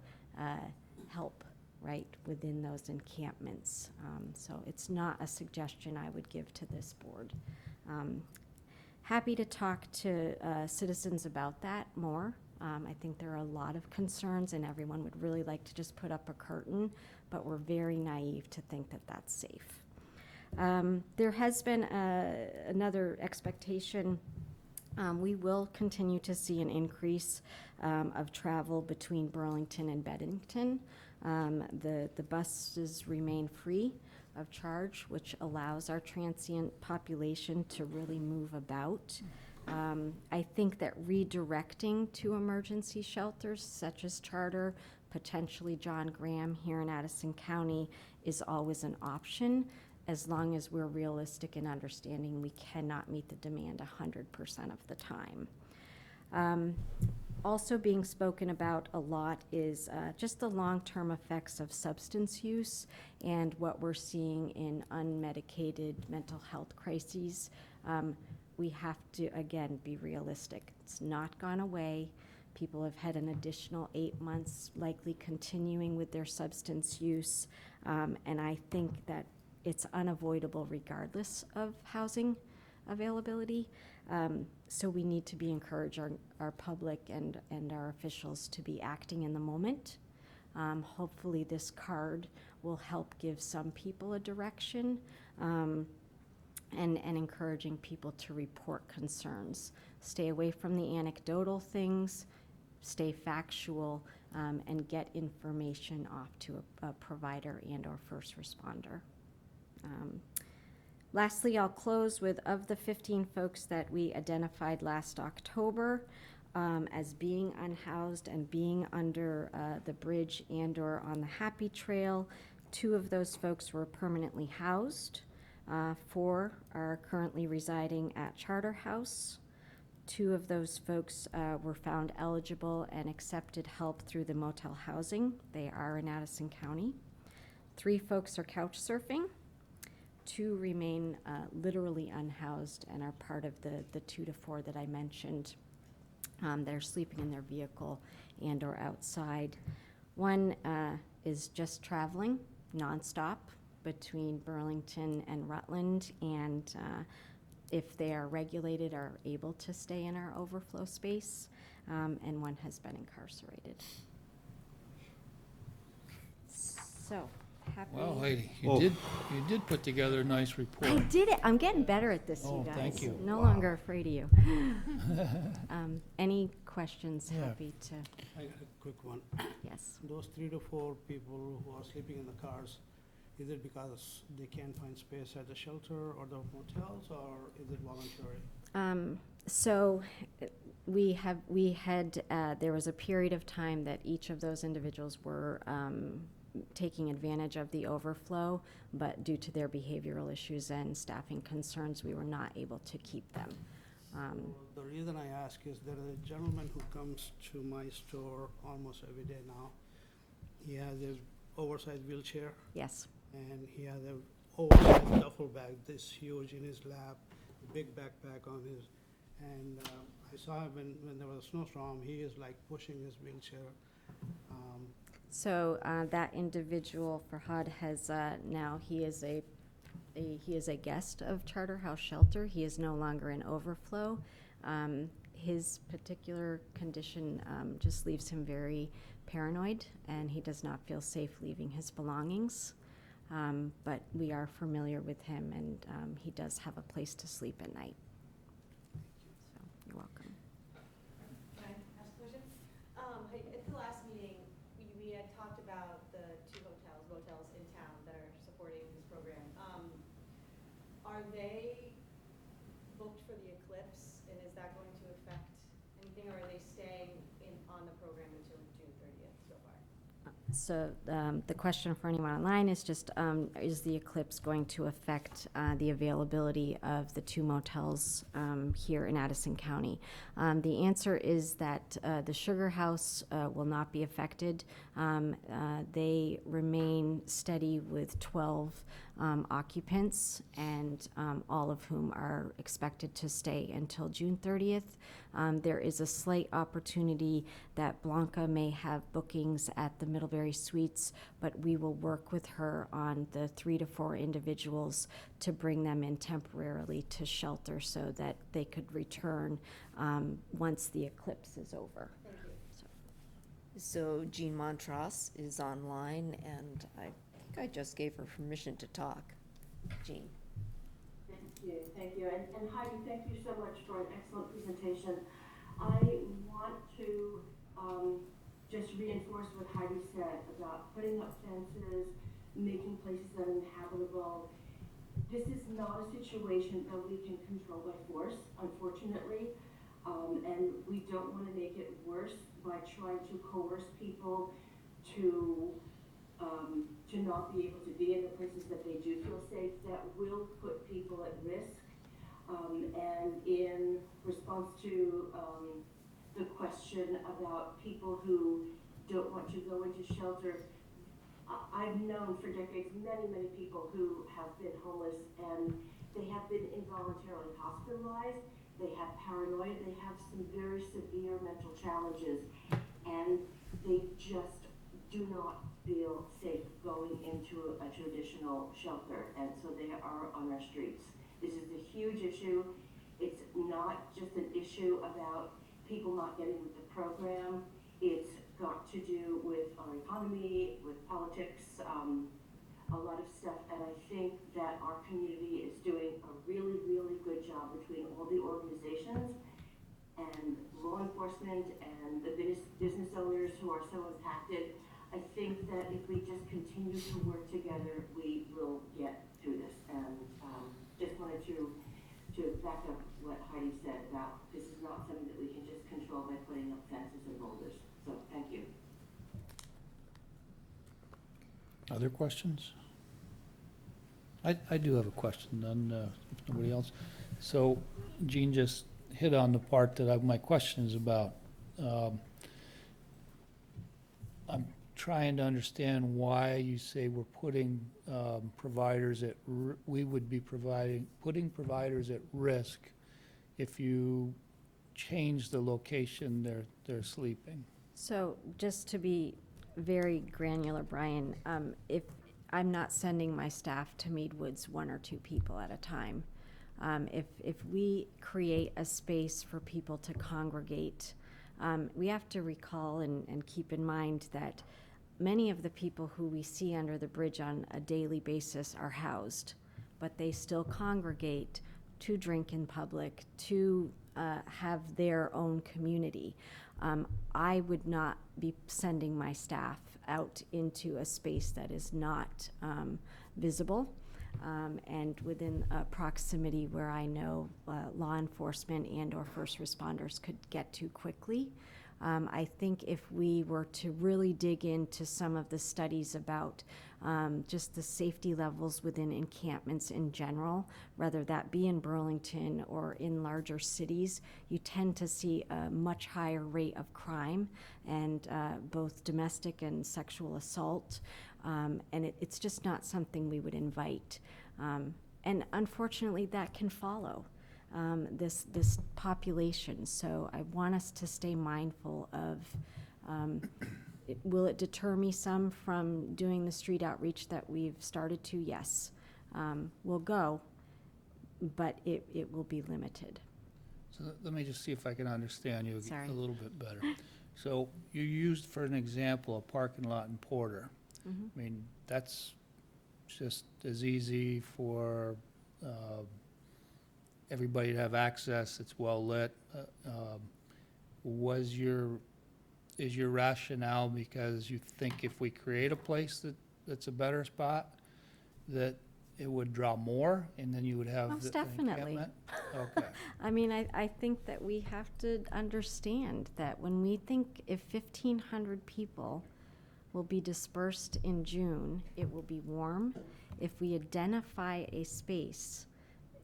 help right within those encampments. So it's not a suggestion I would give to this board. Happy to talk to citizens about that more. I think there are a lot of concerns, and everyone would really like to just put up a curtain, but we're very naive to think that that's safe. There has been another expectation. We will continue to see an increase of travel between Burlington and Bennington. The buses remain free of charge, which allows our transient population to really move about. I think that redirecting to emergency shelters such as Charter, potentially John Graham here in Addison County, is always an option, as long as we're realistic in understanding we cannot meet the demand 100% of the time. Also being spoken about a lot is just the long-term effects of substance use and what we're seeing in unmedicated mental health crises. We have to, again, be realistic. It's not gone away. People have had an additional 8 months likely continuing with their substance use, and I think that it's unavoidable regardless of housing availability. So we need to be encouraging our public and our officials to be acting in the moment. Hopefully this card will help give some people a direction, and encouraging people to report concerns. Stay away from the anecdotal things, stay factual, and get information off to a provider and or first responder. Lastly, I'll close with, of the 15 folks that we identified last October as being unhoused and being under the bridge and or on the Happy Trail, 2 of those folks were permanently housed. 4 are currently residing at Charter House. 2 of those folks were found eligible and accepted help through the motel housing. They are in Addison County. 3 folks are couch surfing. 2 remain literally unhoused and are part of the 2 to 4 that I mentioned. They're sleeping in their vehicle and or outside. 1 is just traveling nonstop between Burlington and Rutland, and if they are regulated, are able to stay in our overflow space, and 1 has been incarcerated. So, happy. Well, lady, Oh. you did put together a nice report. I did it. I'm getting better at this, Oh, you guys. thank you. No Wow. longer afraid of you. Any questions? Yeah. Happy to, I got a quick one. yes. Those 3 to 4 people who are sleeping in the cars, is it because they can't find space at the shelter or the motels, or is it voluntary? So there was a period of time that each of those individuals were taking advantage of the overflow, but due to their behavioral issues and staffing concerns, we were not able to keep them. So the reason I ask is there is a gentleman who comes to my store almost every day now. He has a oversized wheelchair, Yes. and he has a oversized duffel bag, this huge in his lap, a big backpack on his, and I saw him when there was a snowstorm, he is like pushing his wheelchair. So that individual, Farhad, has now, he is a guest of Charter House Shelter. He is no longer in overflow. His particular condition just leaves him very paranoid, and he does not feel safe leaving his belongings. But we are familiar with him, and he does have a place to sleep at night. So you're welcome. Can I ask a question? At the last meeting, we had talked about the 2 motels in town that are supporting this program. Are they booked for the eclipse, and is that going to affect anything, or are they staying on the program until June 30th so far? So the question for anyone online is just, is the eclipse going to affect the availability of the 2 motels here in Addison County? The answer is that the Sugar House will not be affected. They remain steady with 12 occupants, and all of whom are expected to stay until June 30th. There is a slight opportunity that Blanca may have bookings at the Middlebury Suites, but we will work with her on the 3 to 4 individuals to bring them in temporarily to shelter so that they could return once the eclipse is over. Thank you. So Jean Montross is online, and I think I just gave her permission to talk. Jean. Thank you. And Heidi, thank you so much for an excellent presentation. I want to just reinforce what Heidi said about putting up fences, making places uninhabitable. This is not a situation that we can control by force, unfortunately. And we don't want to make it worse by trying to coerce people to not be able to be in the places that they do feel safe. That will put people at risk. And in response to the question about people who don't want to go into shelter, I've known for decades many people who have been homeless, and they have been involuntarily hospitalized. They have paranoia, they have some very severe mental challenges, and they just do not feel safe going into a traditional shelter, and so they are on our streets. This is a huge issue. It's not just an issue about people not getting with the program. It's got to do with our economy, with politics, a lot of stuff, and I think that our community is doing a really good job between all the organizations and law enforcement and the business owners who are so impacted. I think that if we just continue to work together, we will get through this. And just wanted to back up what Heidi said about this is not something that we can just control by putting up fences and boulders. So thank you. Other questions? I do have a question, then, if nobody else. So Jean just hit on the part that my question is about. I'm trying to understand why you say we're putting providers at, we would be putting providers at risk if you change the location they're sleeping. So just to be very granular, Brian, if I'm not sending my staff to Mead Woods 1 or 2 people at a time. If we create a space for people to congregate, we have to recall and keep in mind that many of the people who we see under the bridge on a daily basis are housed, but they still congregate to drink in public, to have their own community. I would not be sending my staff out into a space that is not visible and within proximity where I know law enforcement and or first responders could get to quickly. I think if we were to really dig into some of the studies about just the safety levels within encampments in general, whether that be in Burlington or in larger cities, you tend to see a much higher rate of crime and both domestic and sexual assault. And it's just not something we would invite. And unfortunately, that can follow. This population. So I want us to stay mindful of, will it deter me some from doing the street outreach that we've started to? Yes. We'll go, but it will be limited. So let me just see if I can understand you Sorry. a little bit better. So you used, for an example, a parking lot in Porter. Mm-hmm. I mean, that's just as easy for everybody to have access, it's well lit. Is your rationale because you think if we create a place that's a better spot, that it would draw more, and then you would have Most the definitely. encampment? Okay. I mean, I think that we have to understand that when we think if 1,500 people will be dispersed in June, it will be warm. If we identify a space,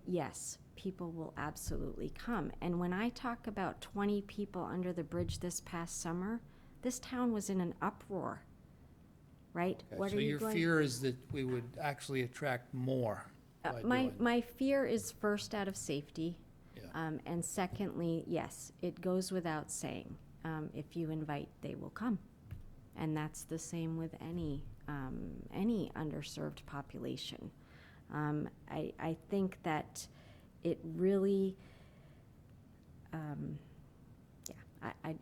yes, people will absolutely come. And when I talk about 20 people under the bridge this past summer, this town was in an uproar, right? Okay, What so are you your going? fear is that we would actually attract more by doing My fear is first out of safety, Yeah. and secondly, yes, it goes without saying. If you invite, they will come, and that's the same with any underserved population. I think that it really, I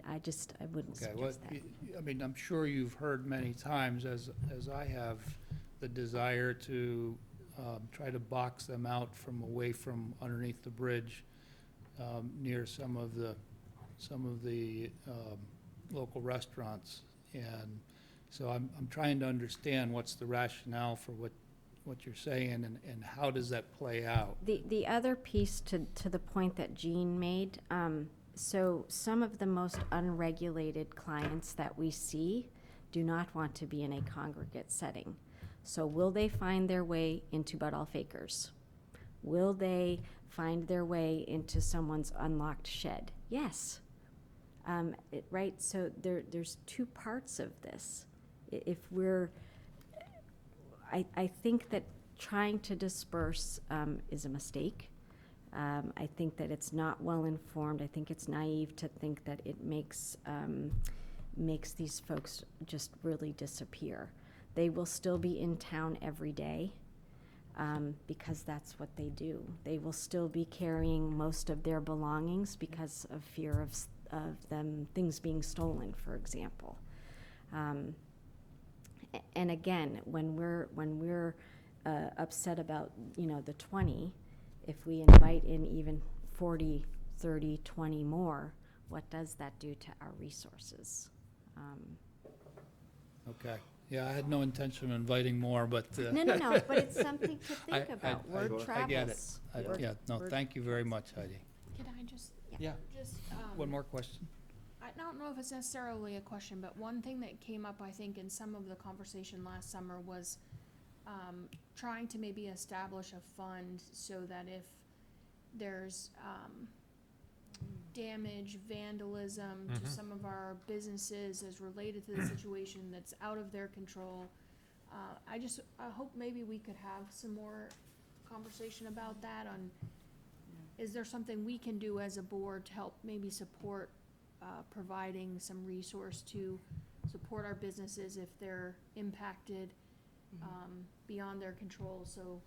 wouldn't Okay, well, suggest that. I mean, I'm sure you've heard many times, as I have, the desire to try to box them out from away from underneath the bridge near some of the local restaurants. And so I'm trying to understand what's the rationale for what you're saying, and how does that play out? The other piece to the point that Jean made, so some of the most unregulated clients that we see do not want to be in a congregate setting. So will they find their way into Budolph Acres? Will they find their way into someone's unlocked shed? Yes. Right, so there's two parts of this. If we're, I think that trying to disperse is a mistake. I think that it's not well informed. I think it's naive to think that it makes these folks just really disappear. They will still be in town every day because that's what they do. They will still be carrying most of their belongings because of fear of them, things being stolen, for example. And again, when we're upset about, the 20, if we invite in even 40, 30, 20 more, what does that do to our resources? Okay, yeah, I had no intention of inviting more, but. No, but it's something to think about. Word travels. I get it. Yeah, no, thank you very much, Heidi. Can I just, Yeah, just, one more question? I don't know if it's necessarily a question, but one thing that came up, I think, in some of the conversation last summer was trying to maybe establish a fund so that if there's damage, vandalism to some of our businesses as related to the situation that's out of their control, I hope maybe we could have some more conversation about that on, is there something we can do as a board to help maybe support providing some resource to support our businesses if they're impacted beyond their control. So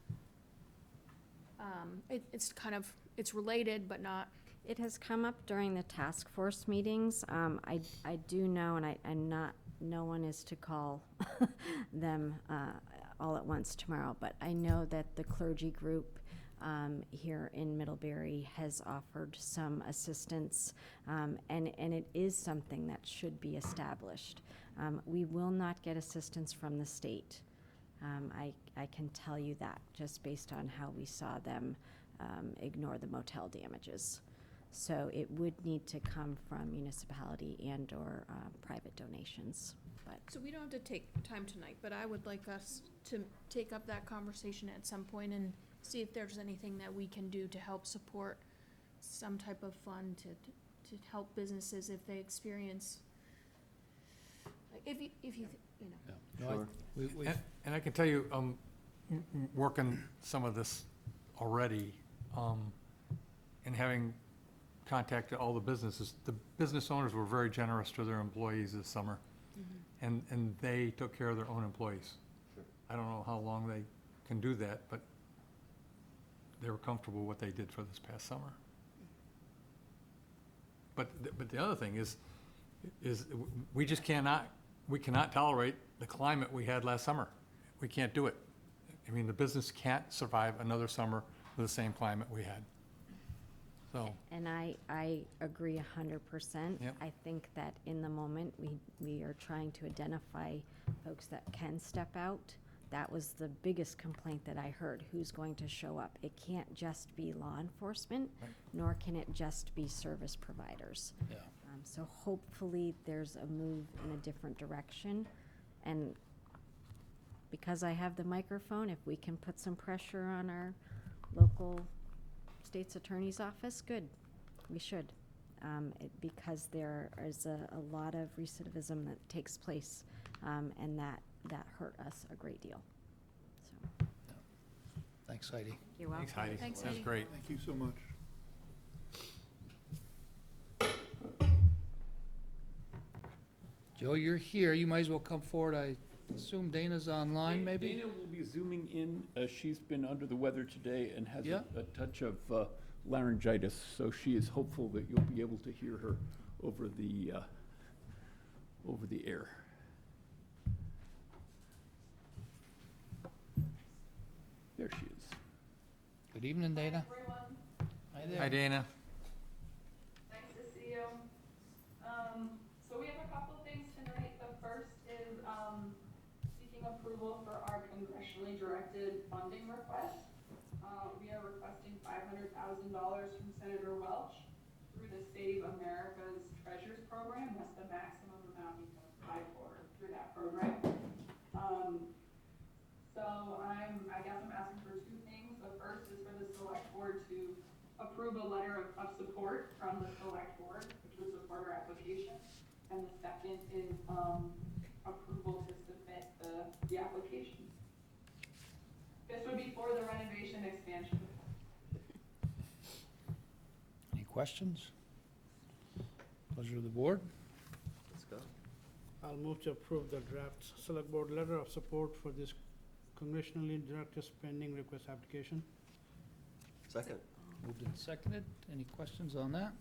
it's related, but not. It has come up during the task force meetings. I do know, and no one is to call them all at once tomorrow, but I know that the clergy group here in Middlebury has offered some assistance, and it is something that should be established. We will not get assistance from the state. I can tell you that just based on how we saw them ignore the motel damages. So it would need to come from municipality and or private donations. But So we don't have to take time tonight, but I would like us to take up that conversation at some point and see if there's anything that we can do to help support some type of fund to help businesses if they experience, like, if you know. Yeah. No, Sure. And I can tell you, working some of this already, and having contacted all the businesses, the business owners were very generous to their employees this summer. And they took care of their own employees. Sure. I don't know how long they can do that, but they were comfortable with what they did for this past summer. But the other thing is we just cannot tolerate the climate we had last summer. We can't do it. I mean, the business can't survive another summer with the same climate we had. So. And I agree 100%. Yep. I think that in the moment, we are trying to identify folks that can step out. That was the biggest complaint that I heard. Who's going to show up? It can't just be law enforcement, Right. nor can it just be service providers. Yeah. So hopefully there's a move in a different direction. And because I have the microphone, if we can put some pressure on our local state's attorney's office, good. We should. Because there is a lot of recidivism that takes place, and that hurt us a great deal. So, Thanks, Heidi. you're welcome. Thanks, Heidi. Thanks, That's Heidi. great. Thank you so much. Joe, you're here, you might as well come forward. I assume Dana's online, maybe? Dana will be zooming in. She's been under the weather today and has Yeah. a touch of laryngitis, so she is hopeful that you'll be able to hear her over the air. There she is. Good evening, Dana. Everyone, Hi there. Hi, Dana. nice to see you. So we have a couple things tonight. The first is, seeking approval for our congressionally directed funding request. We are requesting $500,000 from Senator Welch through the Save America's Treasures Program. That's the maximum amount you can apply for through that program. So I guess I'm asking for two things. The first is for the select board to approve a letter of support from the select board, which would support our application. And the second is, approval to submit the application. This would be for the renovation expansion. Any questions? Pleasure of the board. Let's go. I'll move to approve the draft select board letter of support for this congressionally directed spending request application. Second. Moved and seconded. Any questions on that?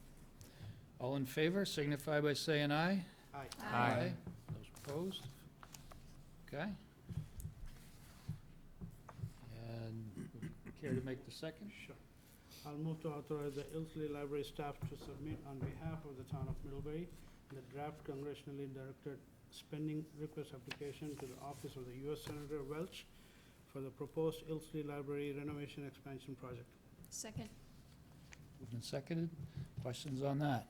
All in favor signify by saying aye. Aye. Aye. Those opposed? Okay. And care to make the second? Sure. I'll move to authorize the Ilsley Library staff to submit on behalf of the town of Middlebury the draft congressionally directed spending request application to the office of the U.S. Senator Welch for the proposed Ilsley Library renovation expansion project. Second. Moved and seconded. Questions on that?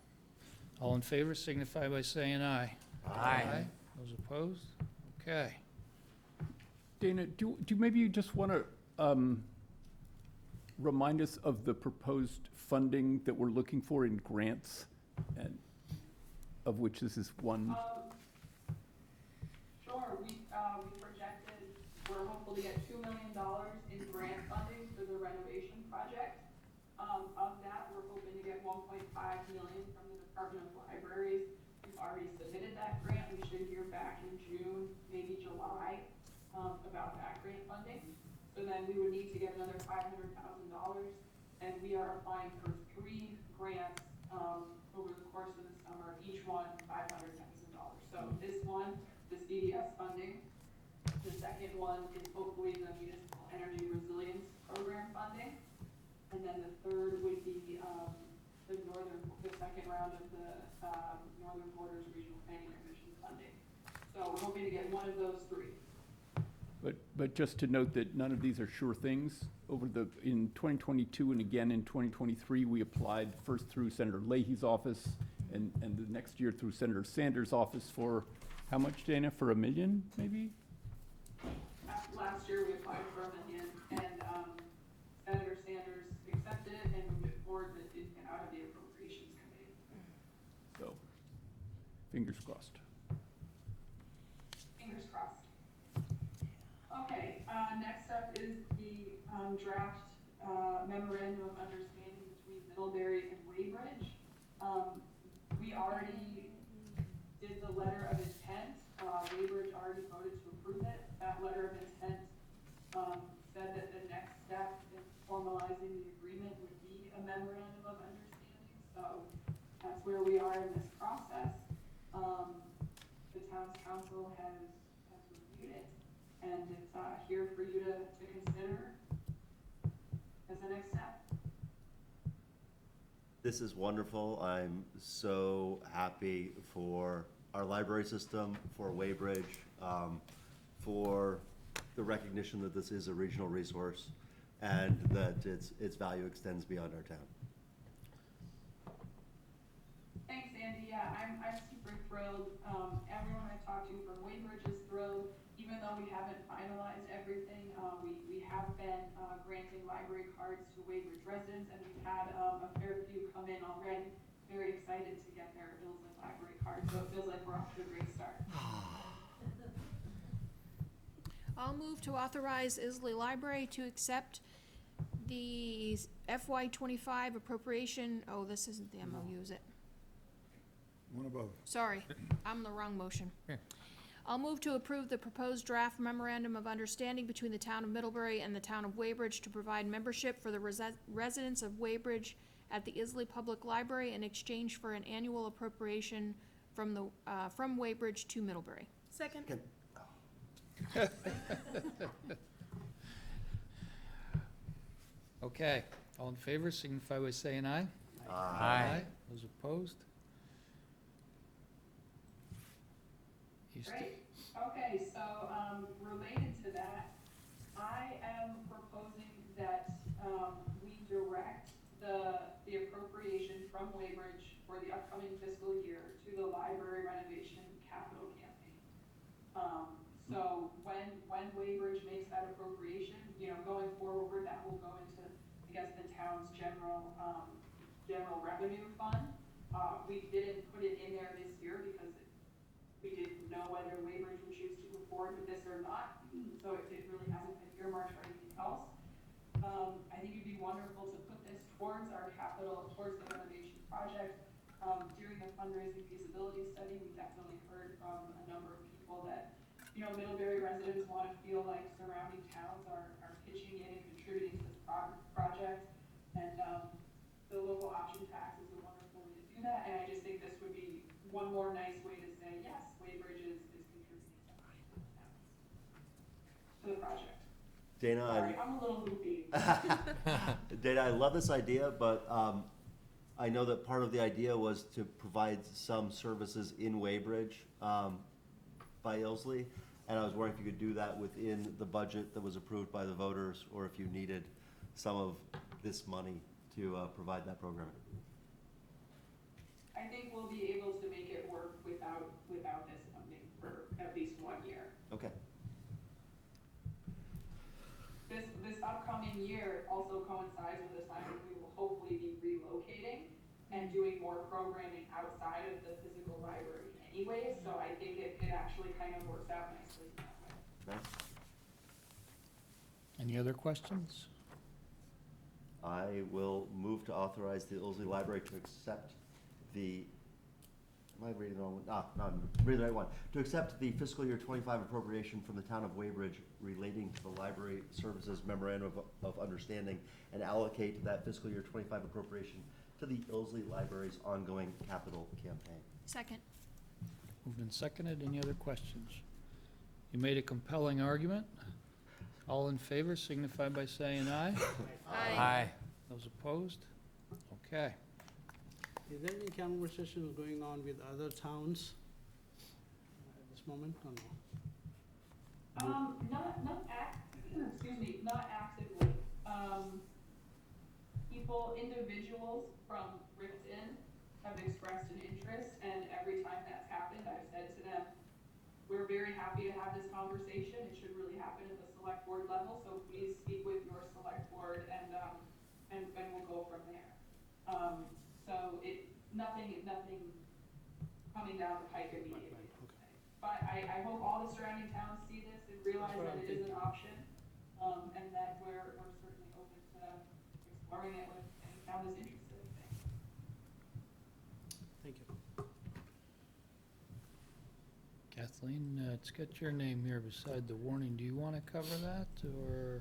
All in favor signify by saying aye. Aye. Those opposed? Okay. Dana, do maybe you just want to remind us of the proposed funding that we're looking for in grants, and of which this is one? Sure, we projected, we're hopeful to get $2 million in grant funding for the renovation project. Of that, we're hoping to get $1.5 million from the Department of Libraries. We've already submitted that grant. We should hear back in June, maybe July, about that grant funding. So then we would need to get another $500,000, and we are applying for 3 grants over the course of the summer, each one $500,000. So this one, the CDS funding. The second one is hopefully the Municipal Energy Resilience Program funding. And then the third would be the second round of the Northern Borders Regional Planning Commission funding. So we're hoping to get one of those 3. But just to note that none of these are sure things. In 2022 and again in 2023, we applied first through Senator Leahy's office and the next year through Senator Sanders' office for, how much, Dana? For $1 million, maybe? Last year we applied for $1 million, and Senator Sanders accepted it and moved it forward, but it didn't get out of the Appropriations Committee. So, fingers crossed. Fingers crossed. Okay, next up is the draft memorandum of understanding between Middlebury and Weybridge. We already did the letter of intent. Weybridge already voted to approve it. That letter of intent said that the next step in formalizing the agreement would be a memorandum of understanding. So that's where we are in this process. The town's council has reviewed it, and it's here for you to consider as the next step. This is wonderful. I'm so happy for our library system, for Weybridge, for the recognition that this is a regional resource and that its value extends beyond our town. Thanks, Andy. Yeah, I'm super thrilled. Everyone I talked to from Weybridge is thrilled. Even though we haven't finalized everything, we have been granting library cards to Weybridge residents, and we've had a fair few come in already, very excited to get their Ilsley library cards. So it feels like we're off to a great start. I'll move to authorize Isley Library to accept the FY25 appropriation. Oh, this isn't the MOU, is it? One above. Sorry, I'm in the wrong motion. Okay. I'll move to approve the proposed draft memorandum of understanding between the town of Middlebury and the town of Weybridge to provide membership for the residents of Weybridge at the Isley Public Library in exchange for an annual appropriation from Weybridge to Middlebury. Second. Okay, all in favor, signify by saying aye. Aye. Those opposed? You st- Great. Okay, so, related to that, I am proposing that, we direct the appropriation from Weybridge for the upcoming fiscal year to the library renovation capital campaign. So when Weybridge makes that appropriation, going forward, that will go into, I guess, the town's general revenue fund. We didn't put it in there this year because we didn't know whether Weybridge would choose to move forward with this or not, so it really hasn't been earmarked for anything else. I think it'd be wonderful to put this towards our capital, towards the renovation project. During the fundraising feasibility study, we definitely heard from a number of people that, Middlebury residents want to feel like surrounding towns are pitching in and contributing to this project, and the local option tax is a wonderful way to do that, and I just think this would be one more nice way to say, yes, Weybridge is contributing to the project. Dana, Sorry, I'm a little loopy. Dana, I love this idea, but I know that part of the idea was to provide some services in Weybridge by Ilsley, and I was wondering if you could do that within the budget that was approved by the voters, or if you needed some of this money to provide that programming. I think we'll be able to make it work without this funding for at least 1 year. Okay. This upcoming year also coincides with the time when we will hopefully be relocating and doing more programming outside of the physical library anyways, so I think it actually kind of works out nicely that way. Nice. Any other questions? I will move to authorize the Ilsley Library to accept the, am I reading the wrong one? No, I'm reading the right one. To accept the fiscal year 25 appropriation from the town of Weybridge relating to the library services memorandum of understanding, and allocate that fiscal year 25 appropriation to the Ilsley Library's ongoing capital campaign. Second. Moved and seconded. Any other questions? You made a compelling argument. All in favor, signify by saying aye. Aye. Those opposed? Okay. Is there any conversation going on with other towns at this moment, or no? Not actively. Individuals from Ripton have expressed an interest, and every time that's happened, I've said to them, we're very happy to have this conversation. It should really happen at the select board level, so please speak with your select board, and we'll go from there. So nothing coming down the pike immediately. Okay. But I hope all the surrounding towns see this and realize that it is an option, and that we're certainly open to exploring it with any town that's interested. Thank you. Kathleen, it's got your name here beside the warning. Do you want to cover that, or?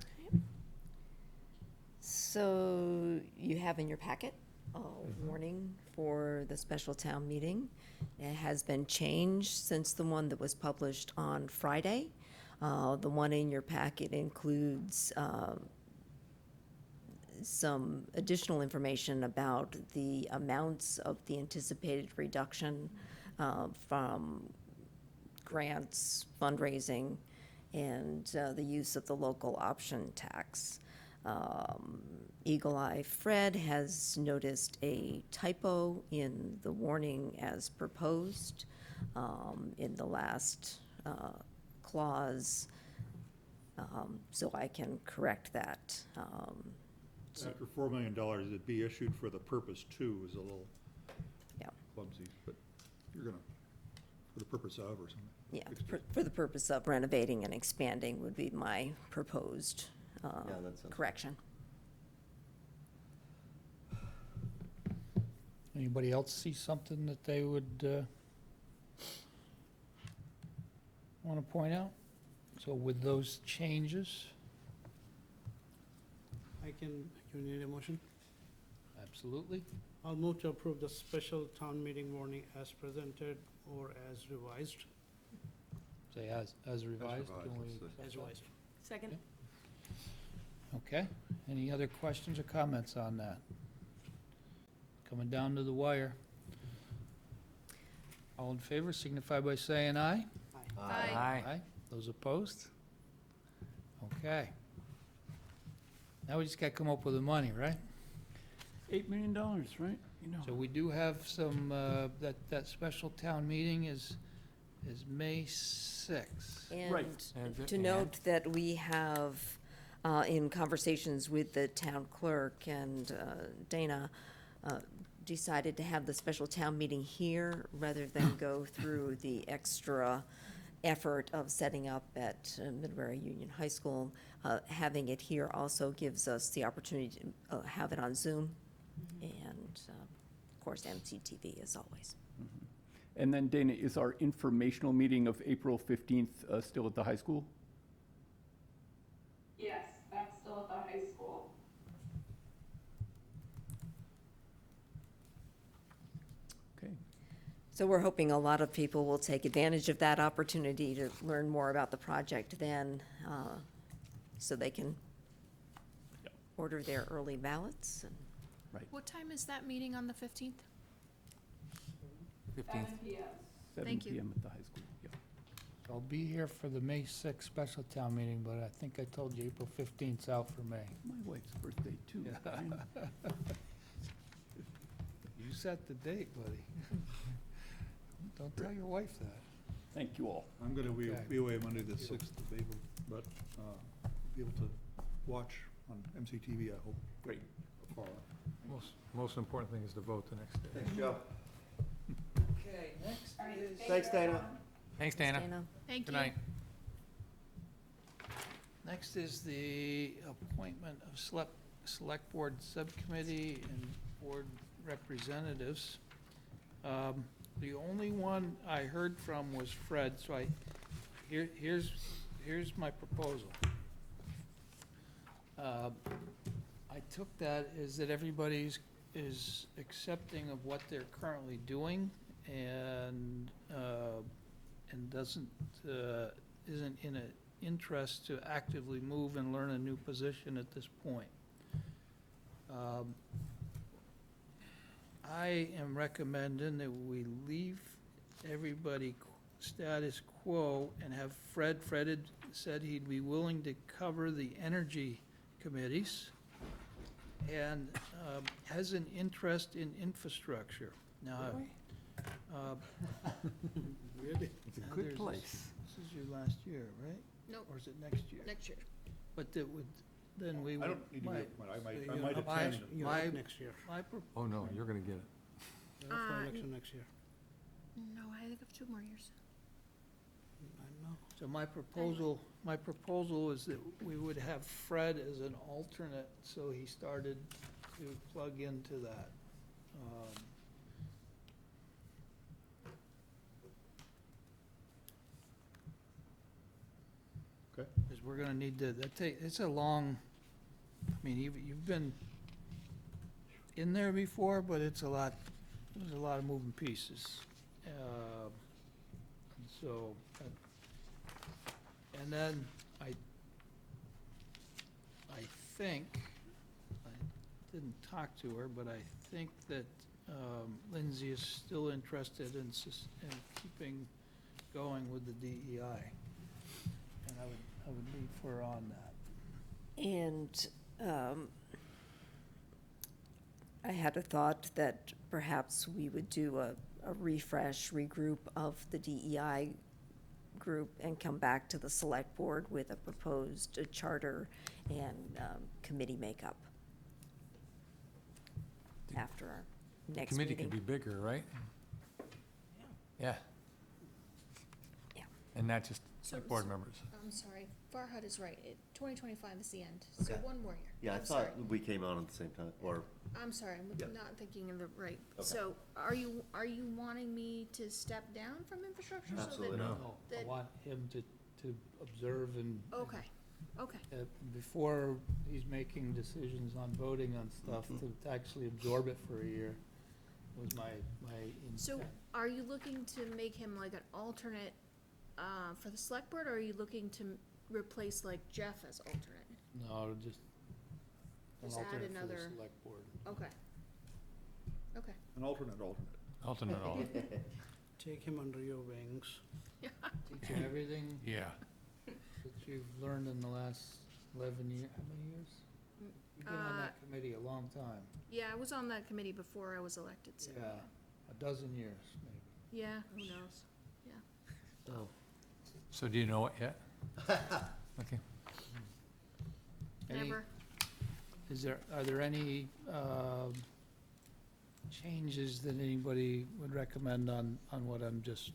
So you have in your packet a warning for the special town meeting. It has been changed since the one that was published on Friday. The one in your packet includes some additional information about the amounts of the anticipated reduction from grants, fundraising, and the use of the local option tax. Eagle Eye Fred has noticed a typo in the warning as proposed in the last clause, so I can correct that. After $4 million, it'd be issued for the purpose to is a little Yeah. clumsy, but you're gonna, for the purpose of or something. Yeah, for the purpose of renovating and expanding would be my proposed that sounds correction. Anybody else see something that they would want to point out? So with those changes, You need a motion? Absolutely. I'll move to approve the special town meeting warning as presented or as revised. Say as revised. revised, Can we let's say. accept As that? revised. Second? Okay, any other questions or comments on that? Coming down to the wire. All in favor signify by saying aye. Aye. Those opposed? Okay. Now we just gotta come up with the money, right? $8 million, right? You know. So we do have some, that special town meeting is May 6th. Right. And to note that we have, in conversations with the town clerk and Dana, decided to have the special town meeting here rather than go through the extra effort of setting up at Middlebury Union High School. Having it here also gives us the opportunity to have it on Zoom and, of course, MCTV as always. And then Dana, is our informational meeting of April 15th still at the high school? Yes, that's still at the high school. Okay. So we're hoping a lot of people will take advantage of that opportunity to learn more about the project then, so they can order their early ballots. And What time is that meeting on the 15th? 15th. 7 p.m. 7 Thank you. p.m. at the high school, yeah. I'll be here for the May 6th special town meeting, but I think I told you April 15th's out for May. My wife's birthday, too. Yeah. You set the date, buddy. Don't tell your wife that. Thank you all. I'm gonna be Okay. be away Monday the 6th of April, but be able to watch on MCTV, I hope. Great. Afar. Most important thing is to vote the next day. Thanks, Joe. Okay, next All right, is. Thanks, Dana. everyone. Thanks, Dana. Dana. Thank Good you. night. Next is the appointment of select board subcommittee and board representatives. The only one I heard from was Fred, so here's my proposal. I took that as that everybody's is accepting of what they're currently doing and isn't in an interest to actively move and learn a new position at this point. I am recommending that we leave everybody status quo and have Fred had said he'd be willing to cover the energy committees and has an interest in infrastructure. Now, really? It's a good place. This is your last year, right? Nope. Or is it next year? Next year. But that would, then we would. I don't need to be my- appointed. I you might know, my- attend. You're My, up next year. my, pro- Oh, no, you're gonna get it. You're up for Uh, election next year. No, I think of 2 more years. I know. so my proposal is that we would have Fred as an alternate, so he started to plug into that. Okay. Because we're gonna need to, it's a long, I mean, you've been in there before, but it's a lot, there's a lot of moving pieces. So, and then I think, I didn't talk to her, but I think that Lindsay is still interested in keeping going with the DEI. And I would leave her on that. And I had a thought that perhaps we would do a refresh, regroup of the DEI group and come back to the select board with a proposed charter and committee makeup after our next Committee meeting. could be bigger, right? Yeah. Yeah. And not just So- like board so- members. I'm sorry, Farhad is right. 2025 is the end, so Okay. 1 more year. Yeah, I I'm sorry. thought we came on at the same time, or, I'm sorry, I'm Yeah. not thinking of the right. Okay. So are you wanting me to step down from infrastructure? so that- Absolutely not. No, I that- want him to observe and. Okay, Okay. Before he's making decisions on voting on stuff, to actually absorb it for a year was my intent. So are you looking to make him like an alternate for the select board, or are you looking to replace like Jeff as alternate? No, just an Just add alternate for the another- select board. Okay. Okay. An alternate. Alternate. Take him under your wings. Teach him everything Yeah. that you've learned in the last 11 years. How many years? You've been on that committee a long time. Yeah, I was on that committee before I was elected, so. Yeah, a dozen years, maybe. Yeah, who knows? Yeah. So, So do you know it yet? Okay. any- Never. Are there any changes that anybody would recommend on what I'm just,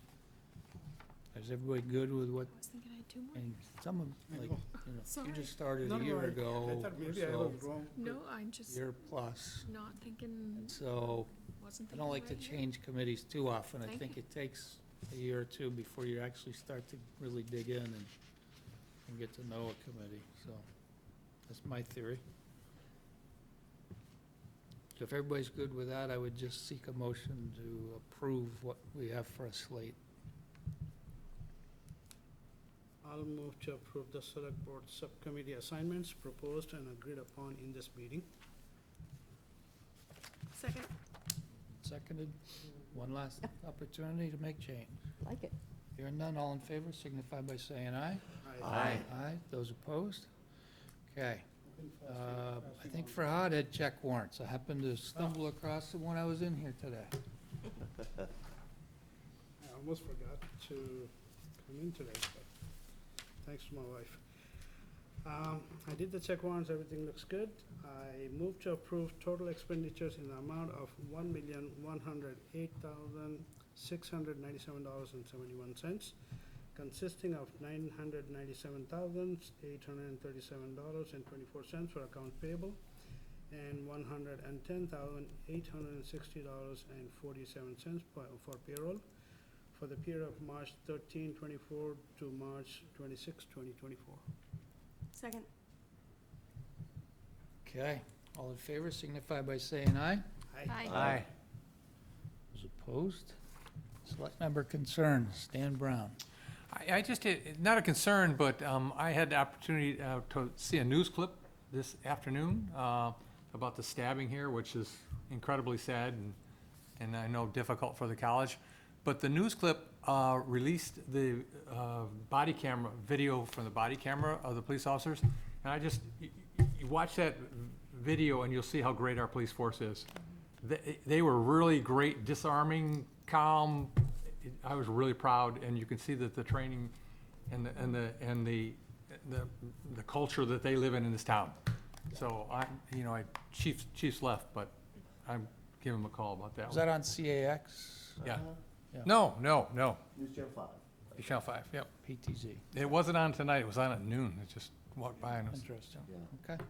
is everybody good with what, I was thinking I had two more. and some of, like, you know, Sorry. you just started No, a no, year I ago thought or maybe I so, was wrong. No, I'm just year plus. not thinking, And so, wasn't I thinking don't like to right yet. change committees too often. I Thank think you. it takes a year or two before you actually start to really dig in and get to know a committee, so that's my theory. So if everybody's good with that, I would just seek a motion to approve what we have for a slate. I'll move to approve the select board subcommittee assignments proposed and agreed upon in this meeting. Second. Seconded, one last opportunity to make change. Like it. Hearing none, all in favor signify by saying aye. Aye. Aye, those opposed? Okay. I think for hothead check warrants, I happened to stumble across the one I was in here today. I almost forgot to come in today, but thanks to my wife. I did the check warrants, everything looks good. I move to approve total expenditures in the amount of $1,108,697.71, consisting of $997,837.24 for accounts payable and $110,860.47 for payroll for the period of March 13, 24 to March 26, 2024. Second. Okay, all in favor signify by saying aye. Aye. Those opposed? Select member concerns, Dan Brown. I just, not a concern, but I had the opportunity to see a news clip this afternoon about the stabbing here, which is incredibly sad and I know difficult for the college. But the news clip released the body camera, video from the body camera of the police officers. And I just, you watch that video and you'll see how great our police force is. They were really great, disarming, calm. I was really proud, and you can see that the training and the culture that they live in this town. So Chief's left, but I'm giving him a call about that Was one. that on CAX? Yeah. Yeah. No. News Channel 5. Channel 5, yep. PTZ. It wasn't on tonight, it was on at noon. It just walked by and it was. Interesting. Yeah. Okay.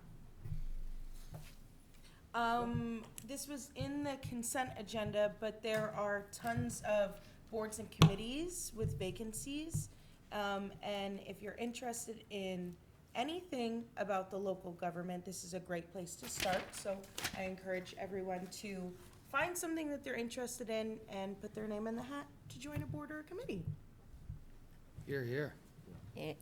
This was in the consent agenda, but there are tons of boards and committees with vacancies. And if you're interested in anything about the local government, this is a great place to start. So I encourage everyone to find something that they're interested in and put their name in the hat to join a board or a committee. Here.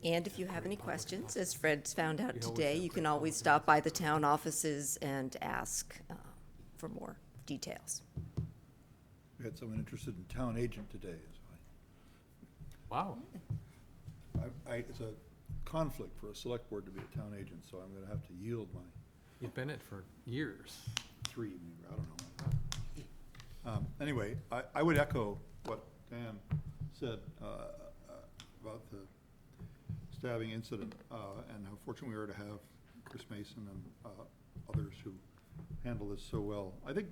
And if you have any questions, as Fred's found out today, you can always stop by the town offices and ask for more details. We had someone interested in town agent today. Wow. It's a conflict for a select board to be a town agent, so I'm gonna have to yield my You've been it for years. 3, maybe, I don't know. Anyway, I would echo what Dan said about the stabbing incident, and how fortunate we are to have Chris Mason and others who handle this so well. I think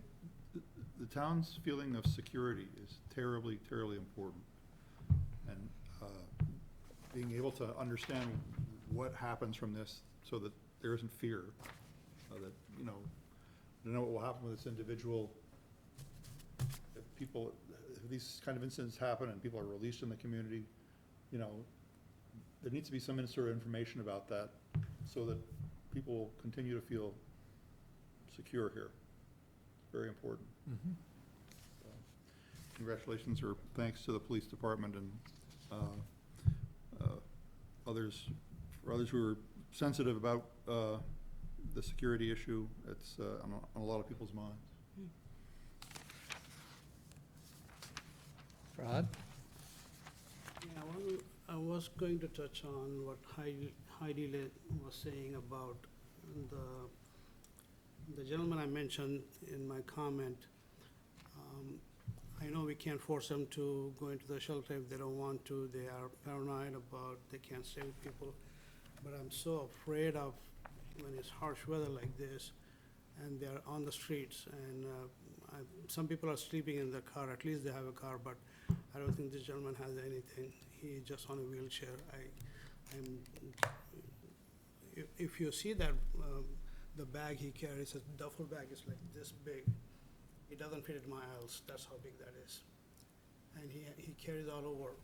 the town's feeling of security is terribly, terribly important. And being able to understand what happens from this so that there isn't fear, that, I don't know what will happen with this individual. If these kind of incidents happen and people are released in the community, there needs to be some sort of information about that so that people continue to feel secure here. Very important. So, congratulations or thanks to the police department and others, for others who are sensitive about the security issue. It's on a lot of people's minds. Rod? Yeah, I was going to touch on what Heidi was saying about the gentleman I mentioned in my comment. I know we can't force them to go into the shelter if they don't want to. They are paranoid about they can't stay with people. But I'm so afraid of when it's harsh weather like this and they're on the streets and some people are sleeping in the car, at least they have a car, but I don't think this gentleman has anything. He's just on a wheelchair. If you see that, the bag he carries, a duffel bag is like this big. It doesn't fit in my aisles, that's how big that is. And he carries all over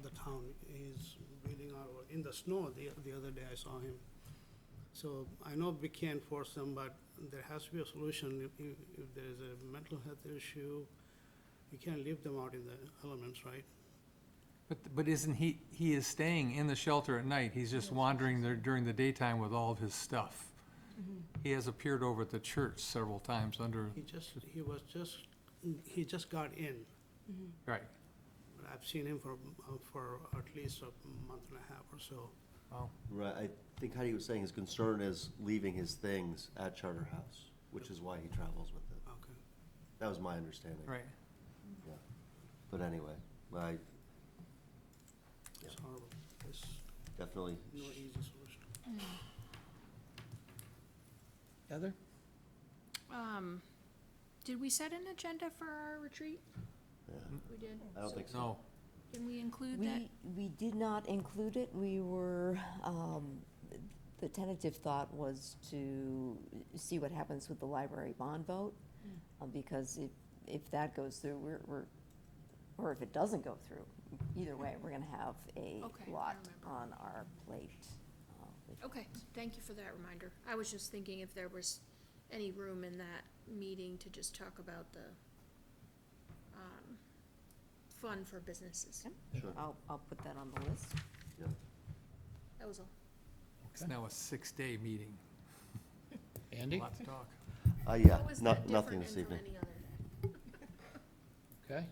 the town. He's wheeling all over. In the snow, the other day I saw him. So I know we can't force them, but there has to be a solution. If there's a mental health issue, you can't leave them out in the elements, right? But isn't he is staying in the shelter at night, he's just wandering there during the daytime with all of his stuff. He has appeared over at the church several times under. He just got in. Right. But I've seen him for at least a month and a half or so. Oh. Right, I think Heidi was saying his concern is leaving his things at Charter House, which is why he travels with it. Okay. That was my understanding. Right. Yeah. But anyway, It's horrible. There's definitely. no easy solution. Heather? Did we set an agenda for our retreat? Yeah. We did. I don't think so. No. Can we include that? We did not include it. We were, the tentative thought was to see what happens with the library bond vote. Because if that goes through, or if it doesn't go through, either way, we're gonna have a Okay, I lot remember. on our plate. Okay, thank you for that reminder. I was just thinking if there was any room in that meeting to just talk about the fund for businesses. Sure. I'll put that on the list. Yeah. That was all. It's now a 6-day meeting. Andy? Lots to talk. Yeah, How is that nothing different this than from evening. any other day? Okay.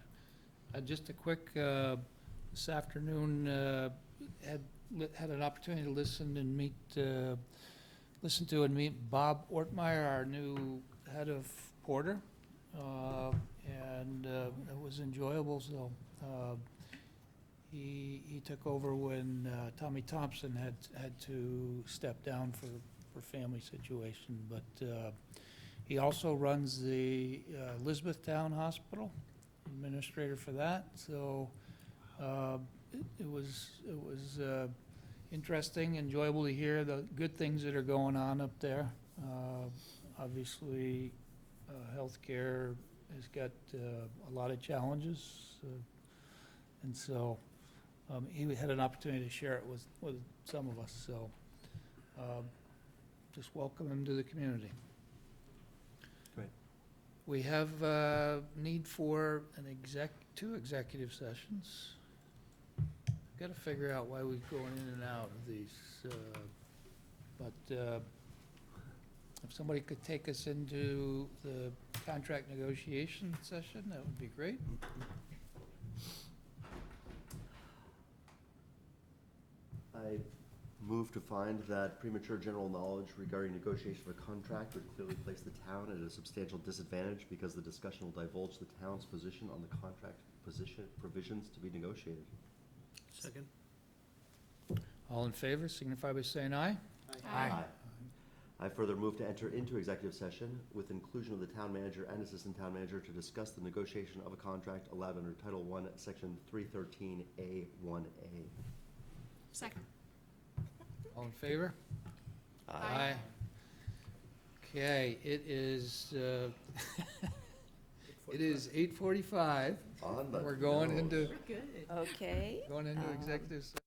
Just a quick, this afternoon, had an opportunity to listen to and meet Bob Ortmeyer, our new head of Porter. And it was enjoyable, so he took over when Tommy Thompson had to step down for family situation. But he also runs the Elizabethtown Hospital, administrator for that. So it was interesting, enjoyable to hear the good things that are going on up there. Obviously, healthcare has got a lot of challenges, and so he had an opportunity to share it with some of us. So just welcome him to the community. Great. We have need for two executive sessions. Got to figure out why we're going in and out of these, but if somebody could take us into the contract negotiation session, that would be great. I move to find that premature general knowledge regarding negotiation of a contract would clearly place the town at a substantial disadvantage because the discussion will divulge the town's position on the contract provisions to be negotiated. Second. All in favor, signify by saying aye. Aye. I further move to enter into executive session with inclusion of the town manager and assistant town manager to discuss the negotiation of a contract allowed under Title I, Section 313A1A. Second. All in favor? Aye. Okay, it is 8:45. On the We're going nose. into Okay. executive session.